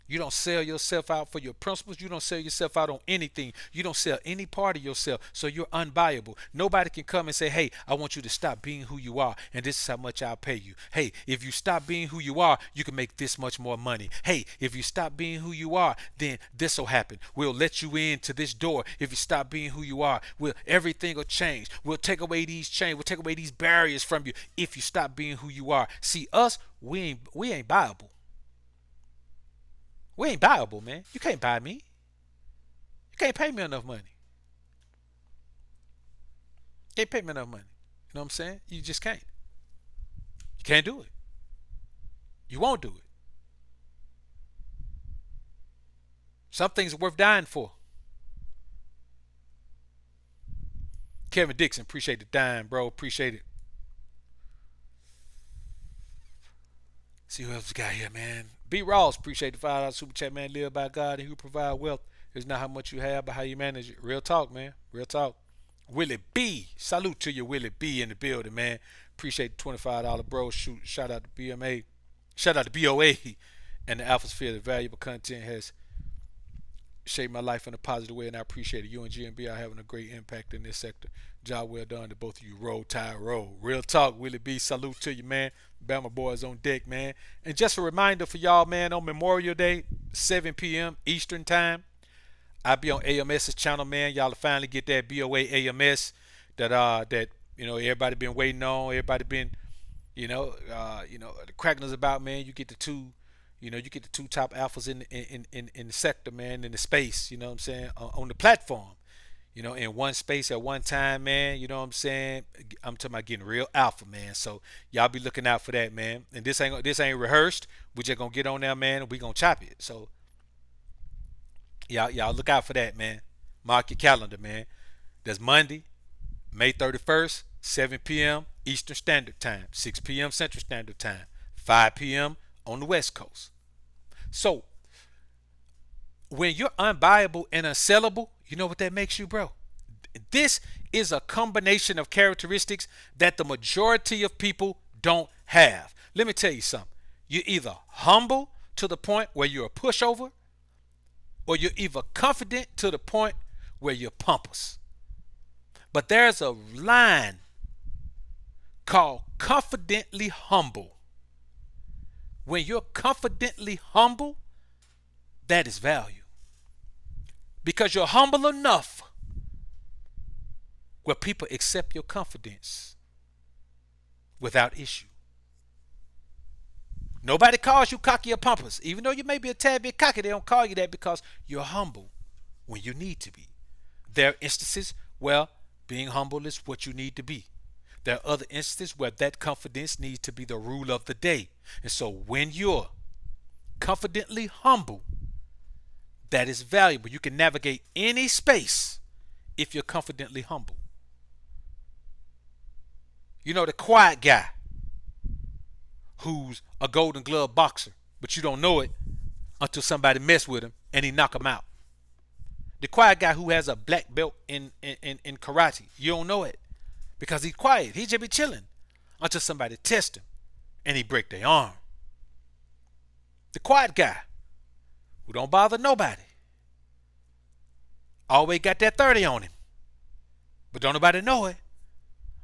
You don't sell yourself out for your principles. You don't sell yourself out on anything. You don't sell any part of yourself. So you're unbuyable. Nobody can come and say, hey, I want you to stop being who you are, and this is how much I'll pay you. Hey, if you stop being who you are, you can make this much more money. Hey, if you stop being who you are, then this will happen. We'll let you in to this door. If you stop being who you are, everything will change. We'll take away these chains. We'll take away these barriers from you if you stop being who you are. See, us, we ain't buyable. We ain't buyable, man. You can't buy me. You can't pay me enough money. You can't pay me enough money. You know what I'm saying? You just can't. You can't do it. You won't do it. Some things are worth dying for. Kevin Dixon, appreciate the dime, bro. Appreciate it. See who else we got here, man. B. Ross, appreciate the $5 super chat, man. Live by God and who provide wealth. It's not how much you have, but how you manage it. Real talk, man. Real talk. Willie B. Salute to you, Willie B. in the building, man. Appreciate the $25, bro. Shout out to BMA. Shout out to BOA and the Alphasphere. The valuable content has shaped my life in a positive way, and I appreciate it. You and GMB are having a great impact in this sector. Job well done to both of you. Roll, Tide, roll. Real talk, Willie B. Salute to you, man. Bama boys on deck, man. And just a reminder for y'all, man, on Memorial Day, 7 p.m. Eastern Time, I'll be on AMS's channel, man. Y'all will finally get that BOA AMS that everybody been waiting on. Everybody been, the cracking us about, man. You get the two. You get the two top alphas in the sector, man, in the space, you know what I'm saying, on the platform, in one space at one time, man, you know what I'm saying. I'm talking about getting real alpha, man. So y'all be looking out for that, man. And this ain't rehearsed. We just gonna get on there, man, and we gonna chop it. So y'all look out for that, man. Mark your calendar, man. That's Monday, May 31st, 7 p.m. Eastern Standard Time, 6 p.m. Central Standard Time, 5 p.m. on the West Coast. So when you're unbuyable and unsellable, you know what that makes you, bro? This is a combination of characteristics that the majority of people don't have. Let me tell you something. You're either humble to the point where you're a pushover, or you're either confident to the point where you're pompous. But there's a line called confidently humble. When you're confidently humble, that is value. Because you're humble enough where people accept your confidence without issue. Nobody calls you cocky or pompous. Even though you may be a tad bit cocky, they don't call you that because you're humble when you need to be. There are instances where being humble is what you need to be. There are other instances where that confidence needs to be the rule of the day. And so when you're confidently humble, that is valuable. You can navigate any space if you're confidently humble. The quiet guy who's a Golden Glove boxer, but you don't know it until somebody mess with him and he knock him out. The quiet guy who has a black belt in karate, you don't know it because he's quiet. He just be chilling until somebody test him and he break their arm. The quiet guy who don't bother nobody, always got that 30 on him, but don't nobody know it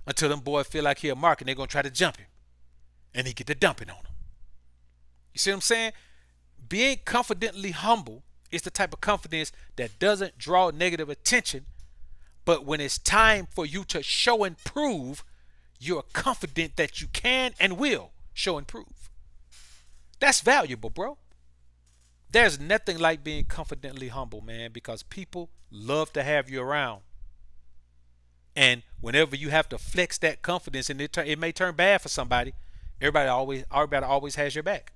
until them boys feel like he a mark and they're going to try to jump him and he get the dumping on him. You see what I'm saying? Being confidently humble is the type of confidence that doesn't draw negative attention, but when it's time for you to show and prove, you're confident that you can and will show and prove. That's valuable, bro. There's nothing like being confidently humble, man, because people love to have you around. And whenever you have to flex that confidence and it may turn bad for somebody, everybody always has your back.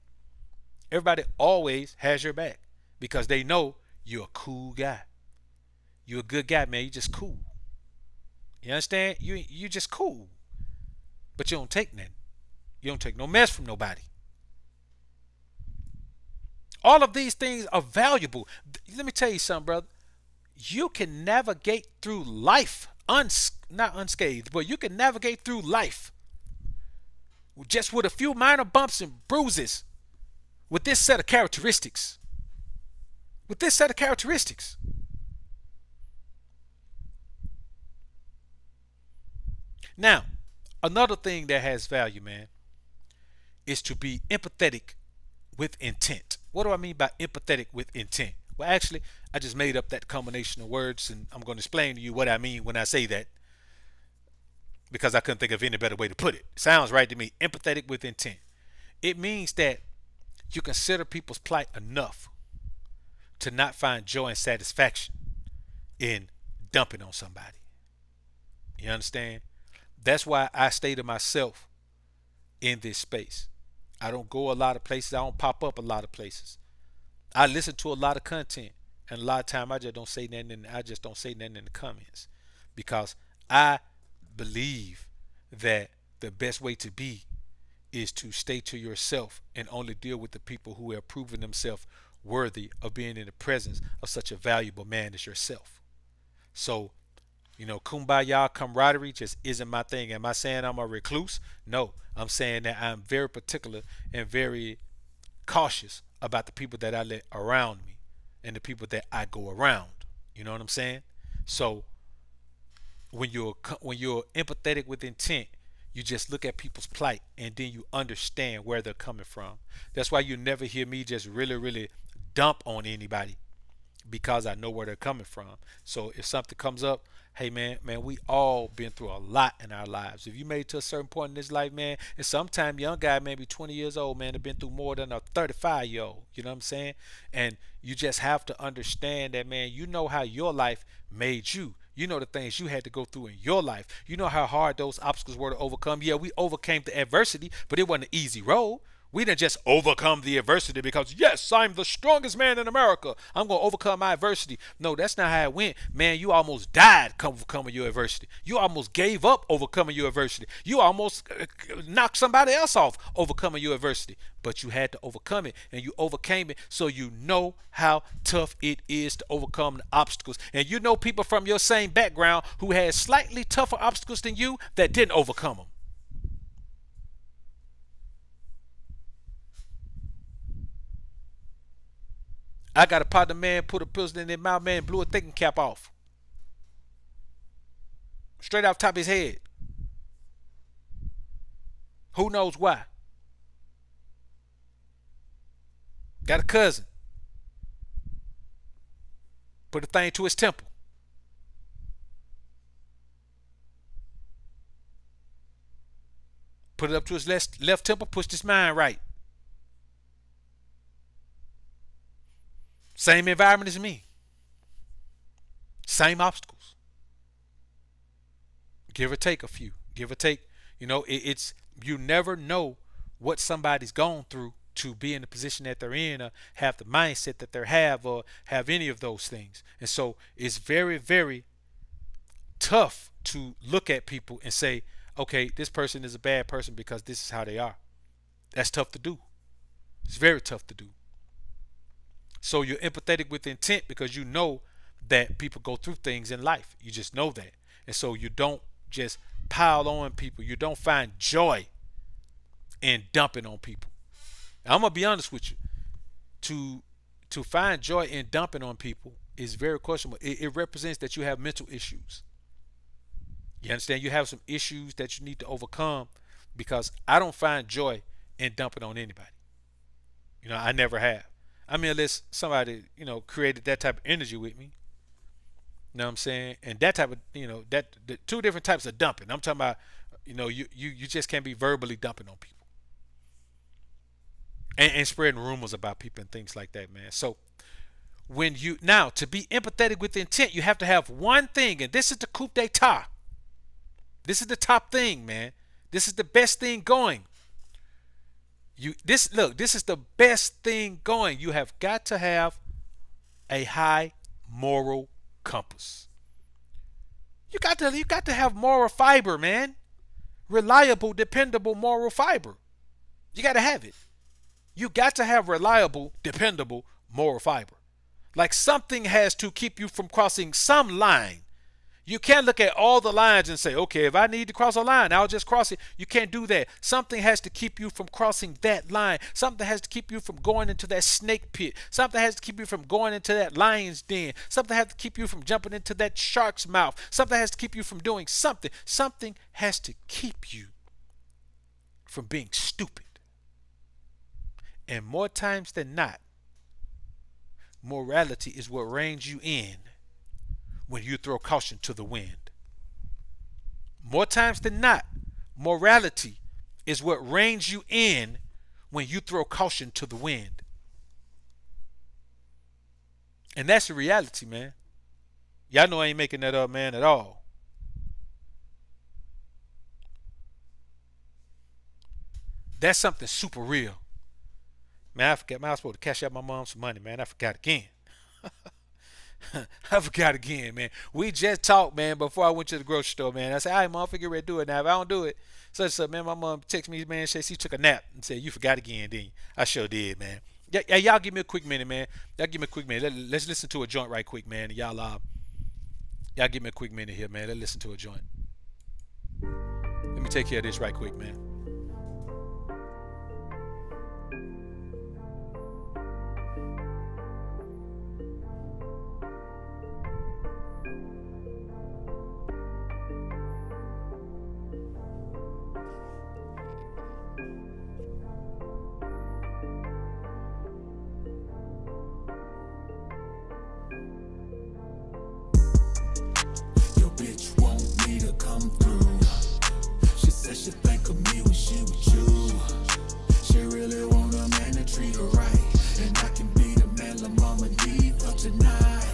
Everybody always has your back because they know you're a cool guy. You're a good guy, man. You just cool. You understand? You just cool. But you don't take nothing. You don't take no mess from nobody. All of these things are valuable. Let me tell you something, brother. You can navigate through life, not unscathed, but you can navigate through life just with a few minor bumps and bruises, with this set of characteristics. With this set of characteristics. Now, another thing that has value, man, is to be empathetic with intent. What do I mean by empathetic with intent? Well, actually, I just made up that combination of words, and I'm going to explain to you what I mean when I say that because I couldn't think of any better way to put it. It sounds right to me. Empathetic with intent. It means that you consider people's plight enough to not find joy and satisfaction in dumping on somebody. You understand? That's why I stay to myself in this space. I don't go a lot of places. I don't pop up a lot of places. I listen to a lot of content, and a lot of time I just don't say nothing. I just don't say nothing in the comments because I believe that the best way to be is to stay to yourself and only deal with the people who have proven themselves worthy of being in the presence of such a valuable man as yourself. So, kumbaya camaraderie just isn't my thing. Am I saying I'm a recluse? No, I'm saying that I'm very particular and very cautious about the people that I let around me and the people that I go around. You know what I'm saying? So when you're empathetic with intent, you just look at people's plight and then you understand where they're coming from. That's why you never hear me just really, really dump on anybody because I know where they're coming from. So if something comes up, hey man, we all been through a lot in our lives. If you made it to a certain point in this life, man, and sometimes young guy, maybe 20 years old, man, have been through more than a 35-year-old. You know what I'm saying? And you just have to understand that, man, you know how your life made you. You know the things you had to go through in your life. You know how hard those obstacles were to overcome. Yeah, we overcame the adversity, but it wasn't an easy road. We didn't just overcome the adversity because, yes, I'm the strongest man in America. I'm going to overcome my adversity. No, that's not how it went. Man, you almost died overcoming your adversity. You almost gave up overcoming your adversity. You almost knocked somebody else off overcoming your adversity. But you had to overcome it, and you overcame it, so you know how tough it is to overcome the obstacles. And you know people from your same background who had slightly tougher obstacles than you that didn't overcome them. I got a partner, man, put a pistol in his mouth, man, blew a thinking cap off. Straight off top of his head. Who knows why? Got a cousin. Put a thing to his temple. Put it up to his left temple, pushed his mind right. Same environment as me. Same obstacles. Give or take a few. Give or take. It's you never know what somebody's gone through to be in the position that they're in or have the mindset that they have or have any of those things. And so it's very, very tough to look at people and say, okay, this person is a bad person because this is how they are. That's tough to do. It's very tough to do. So you're empathetic with intent because you know that people go through things in life. You just know that. And so you don't just pile on people. You don't find joy in dumping on people. I'm going to be honest with you. To find joy in dumping on people is very questionable. It represents that you have mental issues. You understand? You have some issues that you need to overcome because I don't find joy in dumping on anybody. I never have. I mean, unless somebody, created that type of energy with me. You know what I'm saying? And that type of, the two different types of dumping. I'm talking about, you just can't be verbally dumping on people. And spreading rumors about people and things like that, man. So now to be empathetic with intent, you have to have one thing, and this is the coup d'etat. This is the top thing, man. This is the best thing going. This is the best thing going. You have got to have a high moral compass. You got to have moral fiber, man. Reliable, dependable moral fiber. You got to have it. You got to have reliable, dependable moral fiber. Like something has to keep you from crossing some line. You can't look at all the lines and say, okay, if I need to cross a line, I'll just cross it. You can't do that. Something has to keep you from crossing that line. Something has to keep you from going into that snake pit. Something has to keep you from going into that lion's den. Something has to keep you from jumping into that shark's mouth. Something has to keep you from doing something. Something has to keep you from being stupid. And more times than not, morality is what reins you in when you throw caution to the wind. More times than not, morality is what reins you in when you throw caution to the wind. And that's the reality, man. Y'all know I ain't making that up, man, at all. That's something super real. Man, I forgot, man, I was supposed to cash out my mom some money, man. I forgot again. I forgot again, man. We just talked, man, before I went to the grocery store, man. I said, all right, mom, I get ready to do it now. If I don't do it, such, man, my mom texted me, man, said she took a nap and said, you forgot again, didn't you? I sure did, man. Yeah, y'all give me a quick minute, man. Y'all give me a quick minute. Let's listen to a joint right quick, man. Y'all give me a quick minute here, man. Let's listen to a joint. Let me take care of this right quick, man. Your bitch want me to come through. She said she think of me when she with you. She really want a man to treat her right, and I can be the man la mama need for tonight.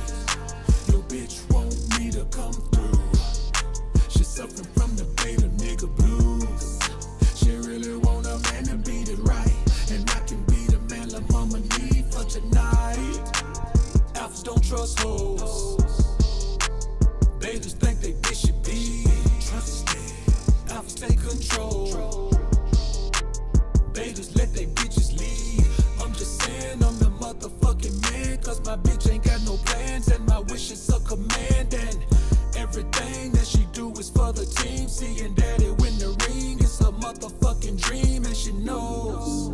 Your bitch want me to come through. She suffering from the beta nigga blues. She really want a man to beat it right, and I can be the man la mama need for tonight. Alphas don't trust hoes. They just think they bitch should be trusted. Alphas take control. They just let they bitches lead. I'm just saying I'm the motherfucking man, cause my bitch ain't got no plans, and my wishes a command, and everything that she do is for the team. Seeing daddy win the ring, it's a motherfucking dream, and she knows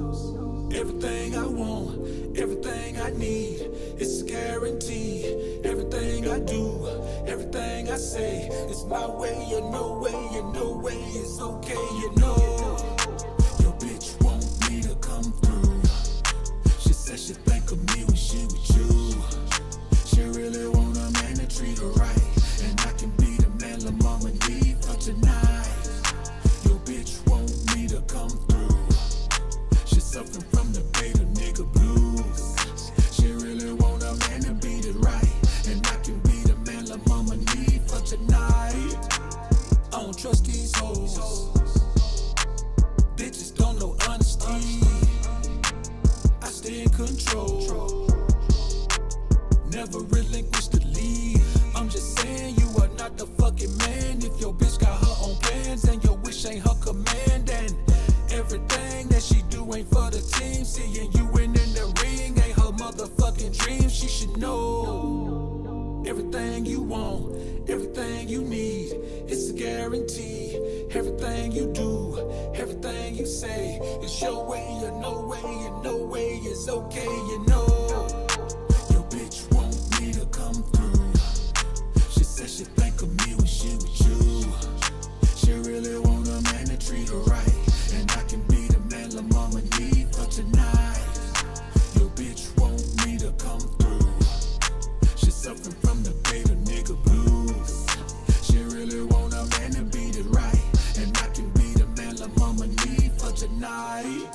everything I want, everything I need, it's a guarantee. Everything I do, everything I say, it's my way, you know way, you know way, it's okay, you know. Your bitch want me to come through. She said she think of me when she with you. She really want a man to treat her right, and I can be the man la mama need for tonight. Your bitch want me to come through. She suffering from the beta nigga blues. She really want a man to beat it right, and I can be the man la mama need for tonight. I don't trust these hoes. Bitches don't know honesty. I stay in control. Never relinquish the lead. I'm just saying you are not the fucking man if your bitch got her own plans and your wish ain't her command, and everything that she do ain't for the team. Seeing you in the ring ain't her motherfucking dream. She should know everything you want, everything you need, it's a guarantee. Everything you do, everything you say, it's your way, you know way, you know way, it's okay, you know. Your bitch want me to come through. She said she think of me when she with you. She really want a man to treat her right, and I can be the man la mama need for tonight. Your bitch want me to come through. She suffering from the beta nigga blues. She really want a man to beat it right, and I can be the man la mama need for tonight.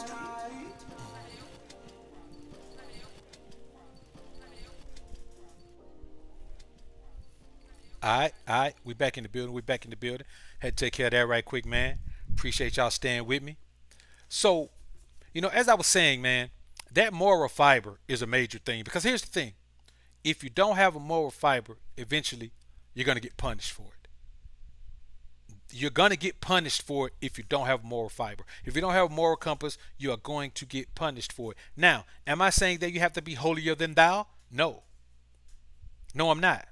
All right, we back in the building. We back in the building. Had to take care of that right quick, man. Appreciate y'all staying with me. So, as I was saying, man, that moral fiber is a major thing, because here's the thing: if you don't have a moral fiber, eventually you're gonna get punished for it. You're gonna get punished for it if you don't have moral fiber. If you don't have a moral compass, you are going to get punished for it. Now, am I saying that you have to be holier than thou? No. No, I'm not.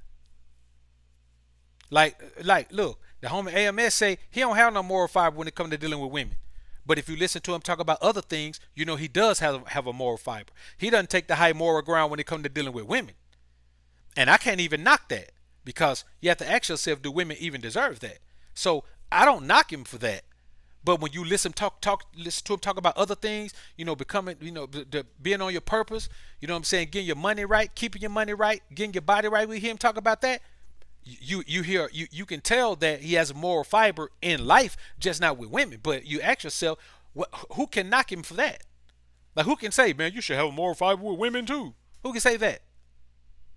Look, the homie AMS say he don't have no moral fiber when it comes to dealing with women. But if you listen to him talk about other things, you know he does have a moral fiber. He doesn't take the high moral ground when it comes to dealing with women. And I can't even knock that because you have to ask yourself, do women even deserve that? So I don't knock him for that. But when you listen to him talk about other things, becoming, being on your purpose, you know what I'm saying, getting your money right, keeping your money right, getting your body right. We hear him talk about that. You can tell that he has a moral fiber in life, just not with women. But you ask yourself, who can knock him for that? Like, who can say, man, you should have a moral fiber with women too? Who can say that?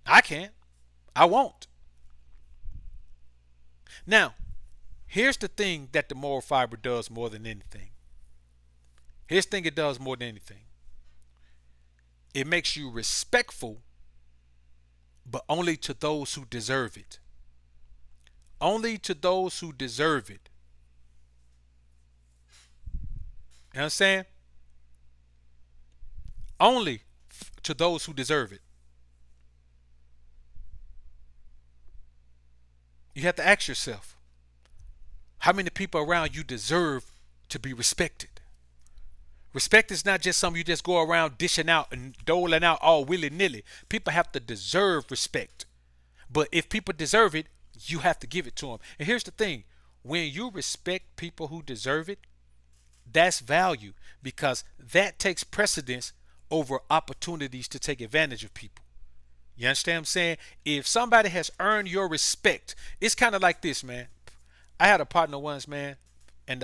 I can't. I won't. Now, here's the thing that the moral fiber does more than anything. Here's the thing it does more than anything. It makes you respectful, but only to those who deserve it. Only to those who deserve it. You know what I'm saying? Only to those who deserve it. You have to ask yourself, how many people around you deserve to be respected? Respect is not just something you just go around dishing out and doling out all willy-nilly. People have to deserve respect. But if people deserve it, you have to give it to them. And here's the thing. When you respect people who deserve it, that's value, because that takes precedence over opportunities to take advantage of people. You understand what I'm saying? If somebody has earned your respect, it's kind of like this, man. I had a partner once, man, and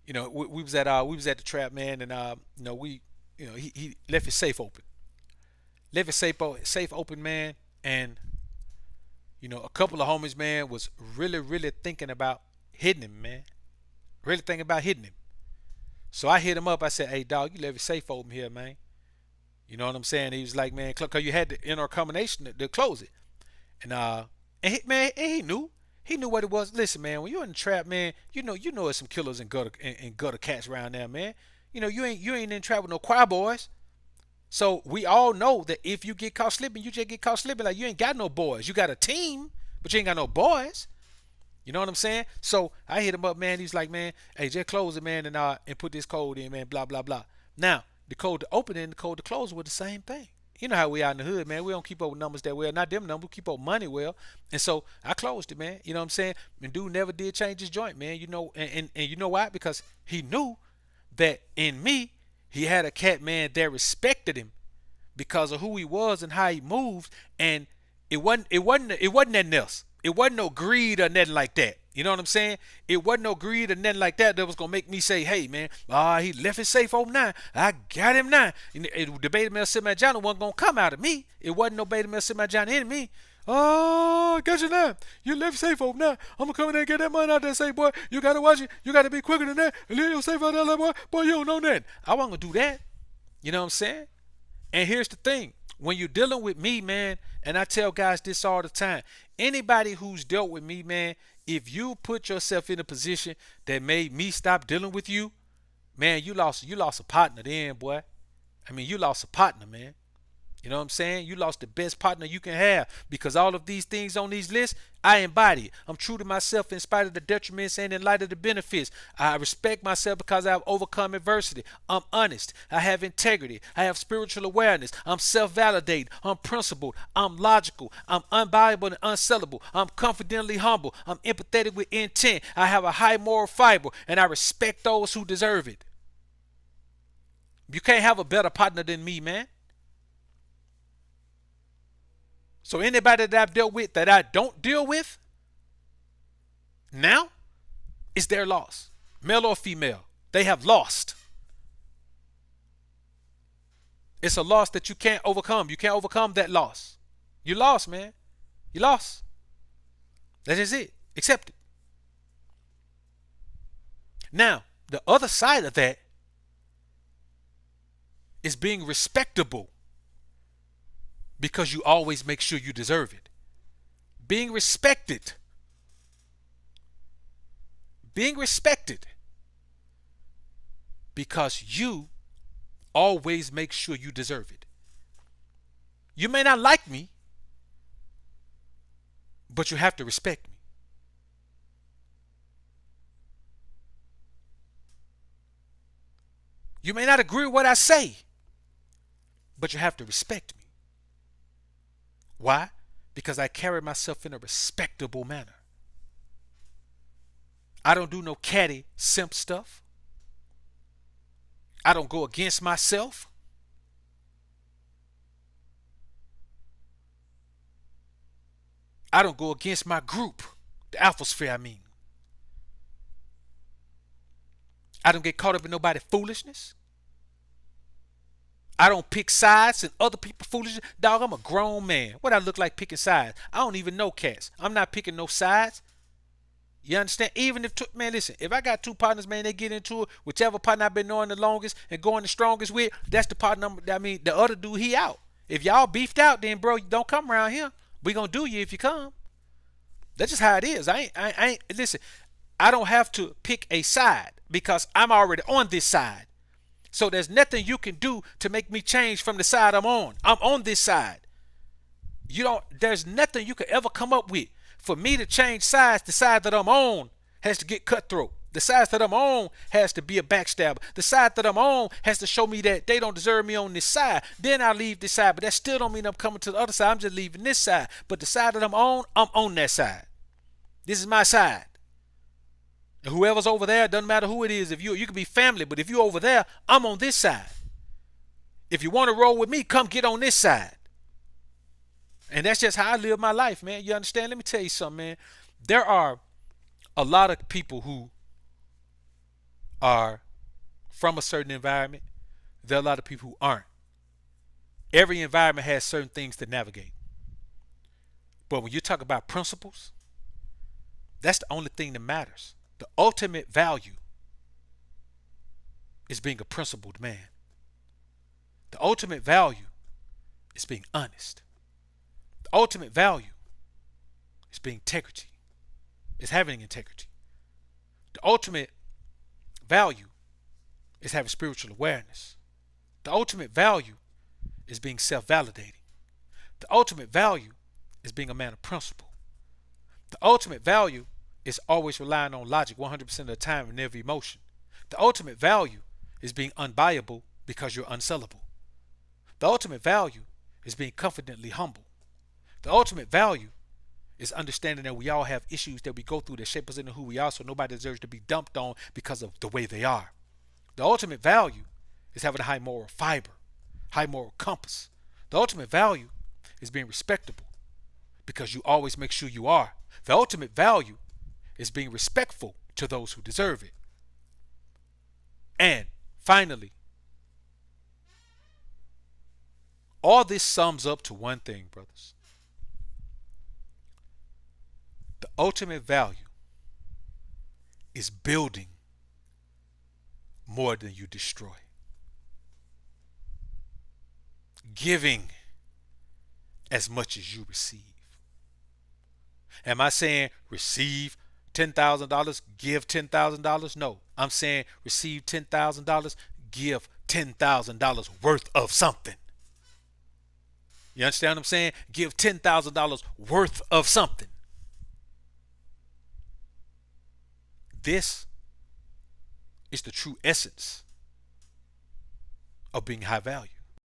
we was at the trap, man, and he left his safe open, safe open, man, and a couple of homies, man, was really really thinking about hitting him, man, really thinking about hitting him. So I hit him up. I said, hey, dog, you left your safe open here, man. You know what I'm saying? He was like, man, cause you had the inner combination to close it, and he knew. He knew what it was. Listen, man, when you're in the trap, man, there's some killers and gutter cats around there, man. You ain't in the trap with no choir boys. So we all know that if you get caught slipping, you just get caught slipping. Like, you ain't got no boys. You got a team, but you ain't got no boys. You know what I'm saying? So I hit him up, man. He's like, man, hey, just close it, man, and put this code in, man. Blah blah blah. Now the code to open it and the code to close were the same thing. You know how we out in the hood, man. We don't keep up with numbers that well. Not them numbers. We keep up money well. And so I closed it, man. You know what I'm saying? And dude never did change his joint, man. And you know why? Because he knew that in me, he had a cat, man, that respected him because of who he was and how he moved. And it wasn't nothing else. It wasn't no greed or nothing like that. You know what I'm saying? It wasn't no greed or nothing like that was gonna make me say, hey, man, he left his safe open now. I got him now. And the beta male Sid Johnny wasn't gonna come out of me. It wasn't no beta male Sid Johnny in me. Oh, I got you now. You left your safe open now. I'm gonna come in there and get that money out there. Say, boy, you gotta watch it. You gotta be quicker than that. And leave your safe out there, like, boy. Boy, you don't know nothing. I wasn't gonna do that. You know what I'm saying? And here's the thing. When you're dealing with me, man, and I tell guys this all the time, anybody who's dealt with me, man, if you put yourself in a position that made me stop dealing with you, man, you lost a partner then, boy. I mean, you lost a partner, man. You know what I'm saying? You lost the best partner you can have, because all of these things on these lists, I embody it. I'm true to myself in spite of the detriments and in light of the benefits. I respect myself because I've overcome adversity. I'm honest. I have integrity. I have spiritual awareness. I'm self-validated. I'm principled. I'm logical. I'm unbuyable and unsellable. I'm confidently humble. I'm empathetic with intent. I have a high moral fiber, and I respect those who deserve it. You can't have a better partner than me, man. So anybody that I've dealt with that I don't deal with now, it's their loss. Male or female, they have lost. It's a loss that you can't overcome. You can't overcome that loss. You lost, man. You lost. That is it. Accept it. Now, the other side of that is being respectable, because you always make sure you deserve it. Being respected. Being respected. Because you always make sure you deserve it. You may not like me, but you have to respect me. You may not agree with what I say, but you have to respect me. Why? Because I carry myself in a respectable manner. I don't do no catty simp stuff. I don't go against myself. I don't go against my group, the Alphasphere, I mean. I don't get caught up in nobody's foolishness. I don't pick sides and other people's foolishness. Dog, I'm a grown man. What I look like picking sides? I don't even know cats. I'm not picking no sides. You understand? Even if, man, listen, if I got two partners, man, they get into it, whichever partner I've been knowing the longest and going the strongest with, that's the partner, I mean, the other dude, he out. If y'all beefed out, then, bro, you don't come around here. We gonna do you if you come. That's just how it is. Listen, I don't have to pick a side because I'm already on this side. So there's nothing you can do to make me change from the side I'm on. I'm on this side. There's nothing you could ever come up with for me to change sides. The side that I'm on has to get cutthroat. The side that I'm on has to be a backstabber. The side that I'm on has to show me that they don't deserve me on this side. Then I leave this side, but that still don't mean I'm coming to the other side. I'm just leaving this side. But the side that I'm on that side. This is my side. And whoever's over there, doesn't matter who it is. If you can be family, but if you're over there, I'm on this side. If you want to roll with me, come get on this side. And that's just how I live my life, man. You understand? Let me tell you something, man. There are a lot of people who are from a certain environment. There are a lot of people who aren't. Every environment has certain things to navigate. But when you talk about principles, that's the only thing that matters. The ultimate value is being a principled man. The ultimate value is being honest. The ultimate value is being integrity. Is having integrity. The ultimate value is having spiritual awareness. The ultimate value is being self-validating. The ultimate value is being a man of principle. The ultimate value is always relying on logic 100% of the time and every emotion. The ultimate value is being unbuyable because you're unsellable. The ultimate value is being confidently humble. The ultimate value is understanding that we all have issues that we go through that shape us into who we are, so nobody deserves to be dumped on because of the way they are. The ultimate value is having a high moral fiber, high moral compass. The ultimate value is being respectable because you always make sure you are. The ultimate value is being respectful to those who deserve it. And finally, all this sums up to one thing, brothers. The ultimate value is building more than you destroy. Giving as much as you receive. Am I saying receive $10,000, give $10,000? No, I'm saying receive $10,000, give $10,000 worth of something. You understand what I'm saying? Give $10,000 worth of something. This is the true essence of being high value.